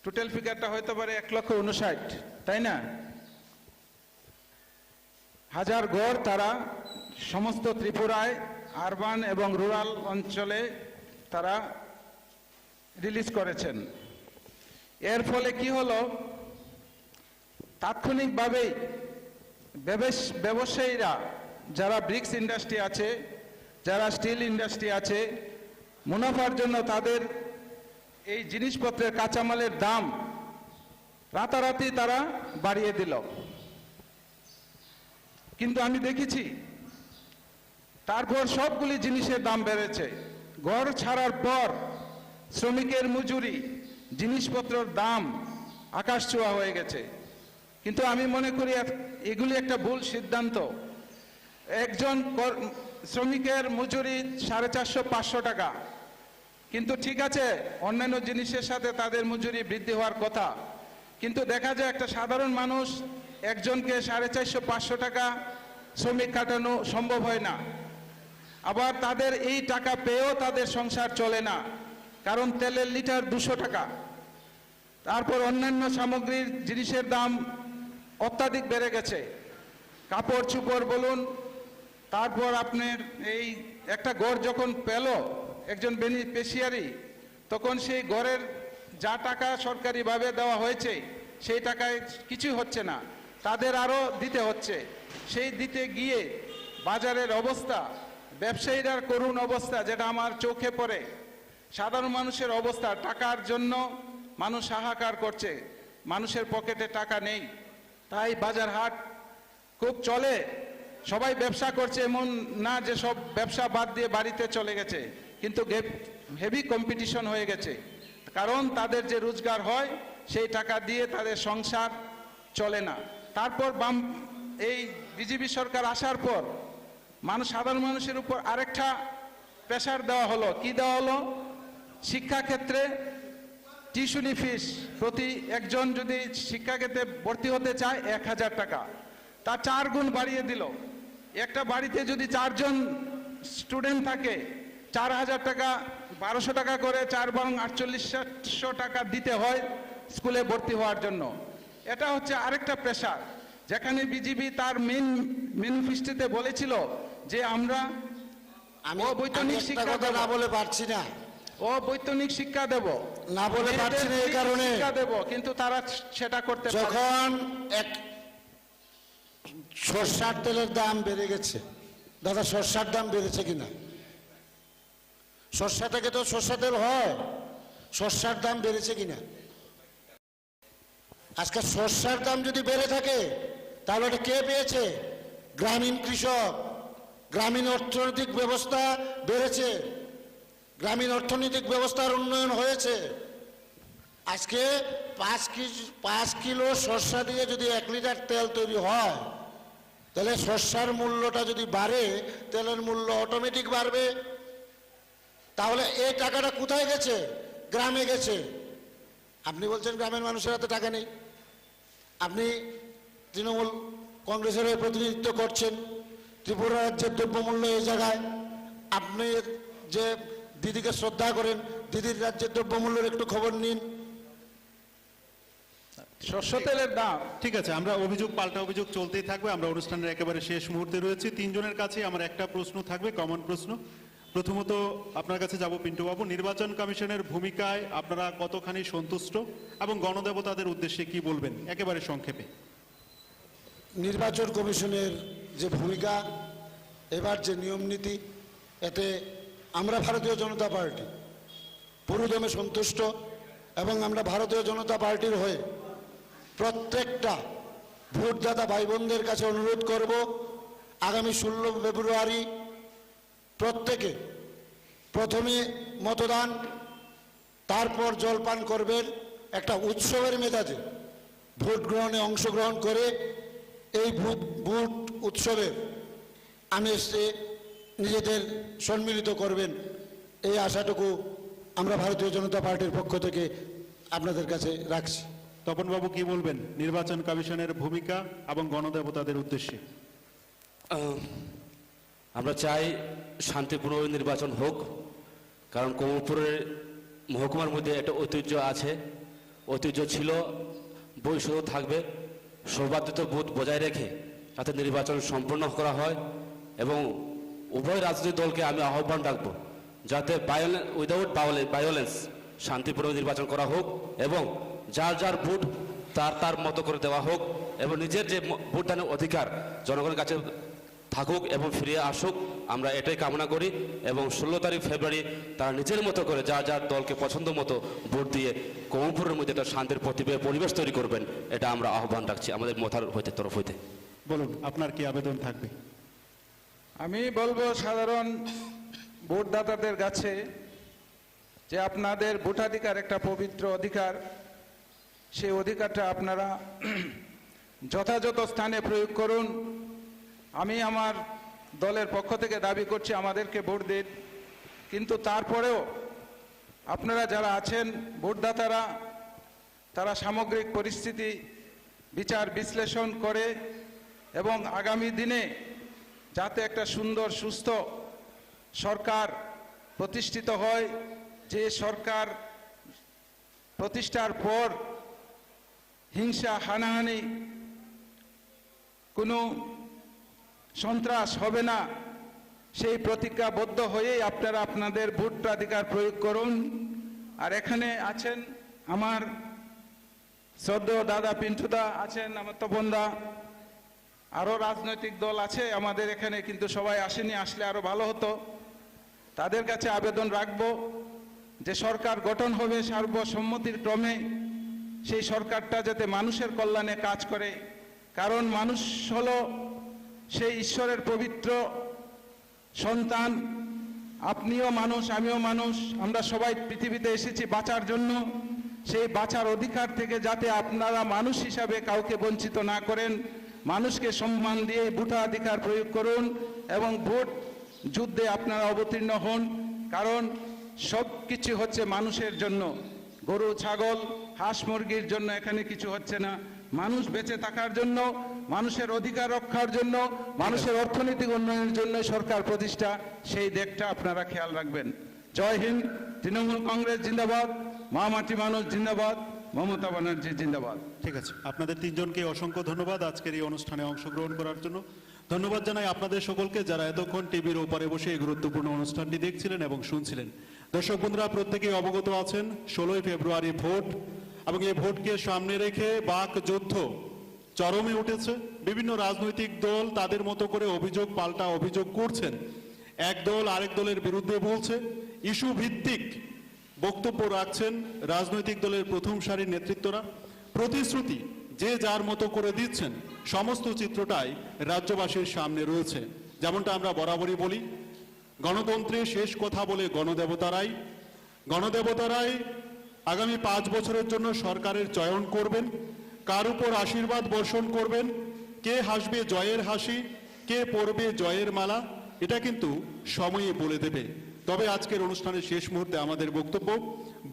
টোটাল ফিগারটা হয়তো পারে 1,59,000, তাই না? হাজার ঘর তারা সমস্ত ত্রিপুরায় আরবান এবং রুরাল অঞ্চলে তারা রিলিজ করেছেন। এর ফলে কি হলো, তাৎক্ষণিকভাবেই ব্যবসায়ীরা, যারা ব্রিক্স ইন্ডাস্ট্রি আছে, যারা স্টিল ইন্ডাস্ট্রি আছে, মুনাফার জন্য তাদের এই জিনিসপত্রের কাঁচামালের দাম রাতারাতি তারা বাড়িয়ে দিল। কিন্তু আমি দেখেছি তারপর সবগুলি জিনিসের দাম বেড়েছে। ঘর ছাড়ার পর শ্রমিকের মজুরি, জিনিসপত্রের দাম আকাশ ছোঁয়া হয়ে গেছে। কিন্তু আমি মনে করি এগুলি একটা ভুল সিদ্ধান্ত। একজন শ্রমিকের মজুরি 450-500 টাকা, কিন্তু ঠিক আছে অন্যান্য জিনিসের সাথে তাদের মজুরি বৃদ্ধি হওয়ার কথা, কিন্তু দেখা যায় একটা সাধারণ মানুষ একজনকে 450-500 টাকা শ্রমিক খাটানো সম্ভব হয় না। আবার তাদের এই টাকা পেয়েও তাদের সংসার চলে না, কারণ তেলের লিটার 200 টাকা। তারপর অন্যান্য সামগ্রীর জিনিসের দাম অত্যাধিক বেড়ে গেছে, কাপড় চোপড় বলুন। তারপর আপনার এই একটা ঘর যখন পেল একজন বেনিফিশিয়ারি, তখন সেই ঘরের যা টাকা সরকারিভাবে দেওয়া হয়েছে সেই টাকায় কিছুই হচ্ছে না, তাদের আরও দিতে হচ্ছে। সেই দিতে গিয়ে বাজারের অবস্থা, ব্যবসায়ীরার করুণ অবস্থা, যেটা আমার চোখে পড়ে, সাধারণ মানুষের অবস্থা, টাকার জন্য মানুষ হাহাকার করছে, মানুষের পকেটে টাকা নেই। তাই বাজার হাট খুব চলে, সবাই ব্যবসা করছে, এমন না যে সব ব্যবসা বাদ দিয়ে বাড়িতে চলে গেছে, কিন্তু হেভি কম্পিটিশন হয়ে গেছে, কারণ তাদের যে রোজগার হয় সেই টাকা দিয়ে তাদের সংসার চলে না। তারপর এই বিজেপি সরকার আসার পর সাধারণ মানুষের উপর আরেকটা প্রেশার দেওয়া হলো। কি দেওয়া হলো? শিক্ষাক্ষেত্রে টিউশনি ফিস প্রতি একজন যদি শিক্ষাক্ষেত্রে ভর্তি হতে চায় 1000 টাকা, তা 4 গুণ বাড়িয়ে দিল। একটা বাড়িতে যদি 4 জন স্টুডেন্ট থাকে, 4000 টাকা, 1200 টাকা করে 4 বরং 4800 টাকা দিতে হয় স্কুলে ভর্তি হওয়ার জন্য। এটা হচ্ছে আরেকটা প্রেশার, যেখানে বিজেপি তার ম্যানিফেস্টোতে বলেছিল যে আমরা অবৈতনিক শিক্ষা না বলে পারছি না, অবৈতনিক শিক্ষা দেব, না বলে পারছি না এই কারণে শিক্ষা দেব, কিন্তু তারা সেটা করতে পারে। যখন সরষার তেলের দাম বেড়ে গেছে, দাদা সরষার দাম বেড়েছে কিনা? সরষা থেকে তো সরষা তেল হয়, সরষার দাম বেড়েছে কিনা? আজকে সরষার দাম যদি বেড়ে থাকে তাহলে এটা কে পেয়েছে? গ্রামীণ কৃষক। গ্রামীণ অর্থনৈতিক ব্যবস্থা বেড়েছে, গ্রামীণ অর্থনৈতিক ব্যবস্থার উন্নয়ন হয়েছে। আজকে 5 কিলো সরষা দিয়ে যদি 1 লিটার তেল তৈরি হয়, তাহলে সরষার মূল্যটা যদি বাড়ে, তেলের মূল্য অটোমেটিক বাড়বে। তাহলে এই টাকাটা কোথায় গেছে? গ্রামে গেছে। আপনি বলছেন গ্রামের মানুষের হাতে টাকা নেই। আপনি তৃণমূল কংগ্রেসের হয়ে প্রতিনিধিত্ব করছেন, ত্রিপুরা রাজ্যের দ্রব্যমূল্য এই জায়গায়। আপনি যে দিদিকে শ্রদ্ধা করেন, দিদির রাজ্যের দ্রব্যমূল্যের একটু খবর নিন। শস্য তেলের দাম ঠিক আছে, আমরা অভিযোগ পাল্টা অভিযোগ চলতেই থাকবে। আমরা অনুষ্ঠানের একেবারে শেষ মুহূর্তে রয়েছি। 3 জনের কাছে আমার একটা প্রশ্ন থাকবে, কমন প্রশ্ন। প্রথমত আপনার কাছে যাব পিন্টু বাবু, নির্বাচন কমিশনের ভূমিকায় আপনারা কতখানি সন্তুষ্ট এবং গণদেবতাদের উদ্দেশ্যে কি বলবেন একেবারে সংক্ষেপে? নির্বাচন কমিশনের যে ভূমিকা, এবার যে নিয়ম নীতি, এতে আমরা ভারতীয় জনতা পার্টি পুরোদমে সন্তুষ্ট এবং আমরা ভারতীয় জনতা পার্টির হয়ে প্রত্যেকটা ভোটদাতা ভাই বোনদের কাছে অনুরোধ করব, আগামী 16 ফেব্রুয়ারি প্রত্যেকে প্রথমে মতদান, তারপর জলপান করবেন, একটা উৎসবের মেজাজে ভোট গ্রহণে অংশগ্রহণ করে এই ভোট উৎসবের আমেজে নিজেদের সম্মিলিত করবেন, এই আশাটুকু আমরা ভারতীয় জনতা পার্টির পক্ষ থেকে আপনাদের কাছে রাখছি। তপনবাবু কি বলবেন নির্বাচন কমিশনের ভূমিকা এবং গণদেবতাদের উদ্দেশ্যে? আমরা চাই শান্তিপূর্ণ নির্বাচন হোক, কারণ কমলপুরের মহকুমার মধ্যে একটা ঐতিহ্য আছে, ঐতিহ্য ছিল, ভবিষ্যতেও থাকবে। সৌহার্দ্যতা বোধ বজায় রেখে যাতে নির্বাচন সম্পন্ন করা হয় এবং উভয় রাজনৈতিক দলকে আমি আহ্বান রাখবো যাতে উইদাউট ভায়োলেন্স শান্তিপূর্ণ নির্বাচন করা হোক এবং যার যার ভোট তার তার মতো করে দেওয়া হোক এবং নিজের যে ভোটদানের অধিকার জনগণের কাছে থাকুক এবং ফিরিয়ে আসুক। আমরা এটাই কামনা করি এবং 16 তারিখ ফেব্রুয়ারি তারা নিজের মতো করে যার যার দলকে পছন্দ মতো ভোট দিয়ে কমলপুরের মধ্যে একটা শান্তির পরিবেশ তৈরি করবেন, এটা আমরা আহ্বান রাখছি আমাদের মোথার তরফ হইতে। বলুন আপনার কি আবেদন থাকবে? আমি বলবো সাধারণ ভোটদাতাদের কাছে যে আপনাদের ভোটাধিকার একটা পবিত্র অধিকার, সেই অধিকারটা আপনারা যথাযথ স্থানে প্রয়োগ করুন। আমি আমার দলের পক্ষ থেকে দাবি করছি আমাদেরকে ভোট দিন, কিন্তু তারপরেও আপনারা যারা আছেন ভোটদাতারা, তারা সামগ্রিক পরিস্থিতি বিচার বিশ্লেষণ করে এবং আগামী দিনে যাতে একটা সুন্দর সুস্থ সরকার প্রতিষ্ঠিত হয়, যে সরকার প্রতিষ্ঠার পর হিংসা হানাহানি কোনো সন্ত্রাস হবে না, সেই প্রতিজ্ঞাবদ্ধ হয়েই আপনারা আপনাদের ভোটাধিকার প্রয়োগ করুন। আর এখানে আছেন আমার শ্রদ্ধেয় দাদা পিন্টুদা আছেন, আমার তপনদা, আরও রাজনৈতিক দল আছে আমাদের এখানে, কিন্তু সবাই আসেনি, আসলে আরও ভালো হতো। তাদের কাছে আবেদন রাখব যে সরকার গঠন হবে সর্বসম্মতির ক্রমে, সেই সরকারটা যাতে মানুষের কল্যাণে কাজ করে, কারণ মানুষ হলো সেই ঈশ্বরের পবিত্র সন্তান। আপনিও মানুষ, আমিও মানুষ, আমরা সবাই পৃথিবীতে এসেছি বাঁচার জন্য। সেই বাঁচার অধিকার থেকে যাতে আপনারা মানুষ হিসাবে কাউকে বঞ্চিত না করেন, মানুষকে সম্মান দিয়ে ভোটাধিকার প্রয়োগ করুন এবং ভোট যুদ্ধে আপনারা অবতীর্ণ হন, কারণ সব কিছু হচ্ছে মানুষের জন্য। গরু ছাগল হাঁস মুরগির জন্য এখানে কিছু হচ্ছে না, মানুষ বেঁচে থাকার জন্য, মানুষের অধিকার রক্ষার জন্য, মানুষের অর্থনৈতিক উন্নয়নের জন্য সরকার প্রতিষ্ঠা, সেই দিকটা আপনারা খেয়াল রাখবেন। জয় হিন্দ, তৃণমূল কংগ্রেস জিন্দাবাদ, মা মাটি মানুষ জিন্দাবাদ, মমতা ব্যানার্জি জিন্দাবাদ। ঠিক আছে, আপনাদের তিনজনকে অসংখ্য ধন্যবাদ আজকের এই অনুষ্ঠানে অংশগ্রহণ করার জন্য। ধন্যবাদ জানাই আপনাদের সকলকে যারা এতক্ষণ টিভির ওপারে বসে এই গুরুত্বপূর্ণ অনুষ্ঠানটি দেখছিলেন এবং শুনছিলেন। দর্শক বন্ধুরা প্রত্যেকেই অবগত আছেন 16 ফেব্রুয়ারি ভোট, এবং এই ভোটকে সামনে রেখে বাক যুদ্ধ চরমে উঠেছে। বিভিন্ন রাজনৈতিক দল তাদের মতো করে অভিযোগ পাল্টা অভিযোগ করছেন, এক দল আরেক দলের বিরুদ্ধে বলছে, ইস্যু ভিত্তিক বক্তব্য রাখছেন রাজনৈতিক দলের প্রথম সারির নেতৃত্বরা। প্রতিশ্রুতি যে যার মতো করে দিচ্ছেন, সমস্ত চিত্রটাই রাজ্যবাসীর সামনে রয়েছে। যেমনটা আমরা বরাবরই বলি, গণতন্ত্রে শেষ কথা বলে গণদেবতারাই আগামী 5 বছরের জন্য সরকারের চয়ন করবেন, কার উপর আশীর্বাদ বর্ষণ করবেন, কে হাসবে জয়ের হাসি, কে পরবে জয়ের মালা, এটা কিন্তু সময়ই বলে দেবে। তবে আজকের অনুষ্ঠানের শেষ মুহূর্তে আমাদের বক্তব্য,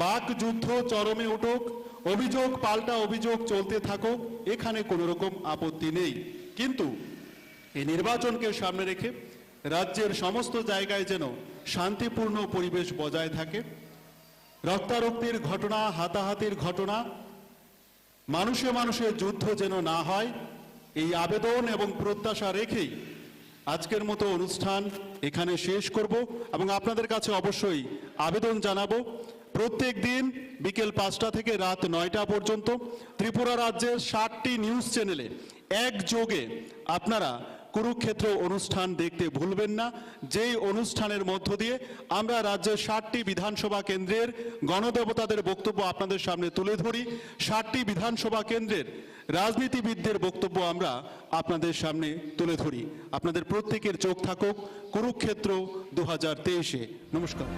বাক যুদ্ধ চরমে উঠুক, অভিযোগ পাল্টা অভিযোগ চলতে থাকুক, এখানে কোনো রকম আপত্তি নেই, কিন্তু এই নির্বাচনকে সামনে রেখে রাজ্যের সমস্ত জায়গায় যেন শান্তিপূর্ণ পরিবেশ বজায় থাকে, রক্তারক্তির ঘটনা, হাতাহাতির ঘটনা, মানুষে মানুষের যুদ্ধ যেন না হয়, এই আবেদন এবং প্রত্যাশা রেখেই আজকের মতো অনুষ্ঠান এখানে শেষ করব। এবং আপনাদের কাছে অবশ্যই আবেদন জানাবো, প্রত্যেক দিন বিকেল 5টা থেকে রাত 9টা পর্যন্ত ত্রিপুরা রাজ্যের 60টি নিউজ চ্যানেলে একযোগে আপনারা কুরুক্ষেত্র অনুষ্ঠান দেখতে ভুলবেন না, যেই অনুষ্ঠানের মধ্য দিয়ে আমরা রাজ্যের 60টি বিধানসভা কেন্দ্রের গণদেবতাদের বক্তব্য আপনাদের সামনে তুলে ধরি, 60টি বিধানসভা কেন্দ্রের রাজনীতিবিদদের বক্তব্য আমরা আপনাদের সামনে তুলে ধরি। আপনাদের প্রত্যেকের চোখ থাকুক কুরুক্ষেত্র 2023-এ। নমস্কার।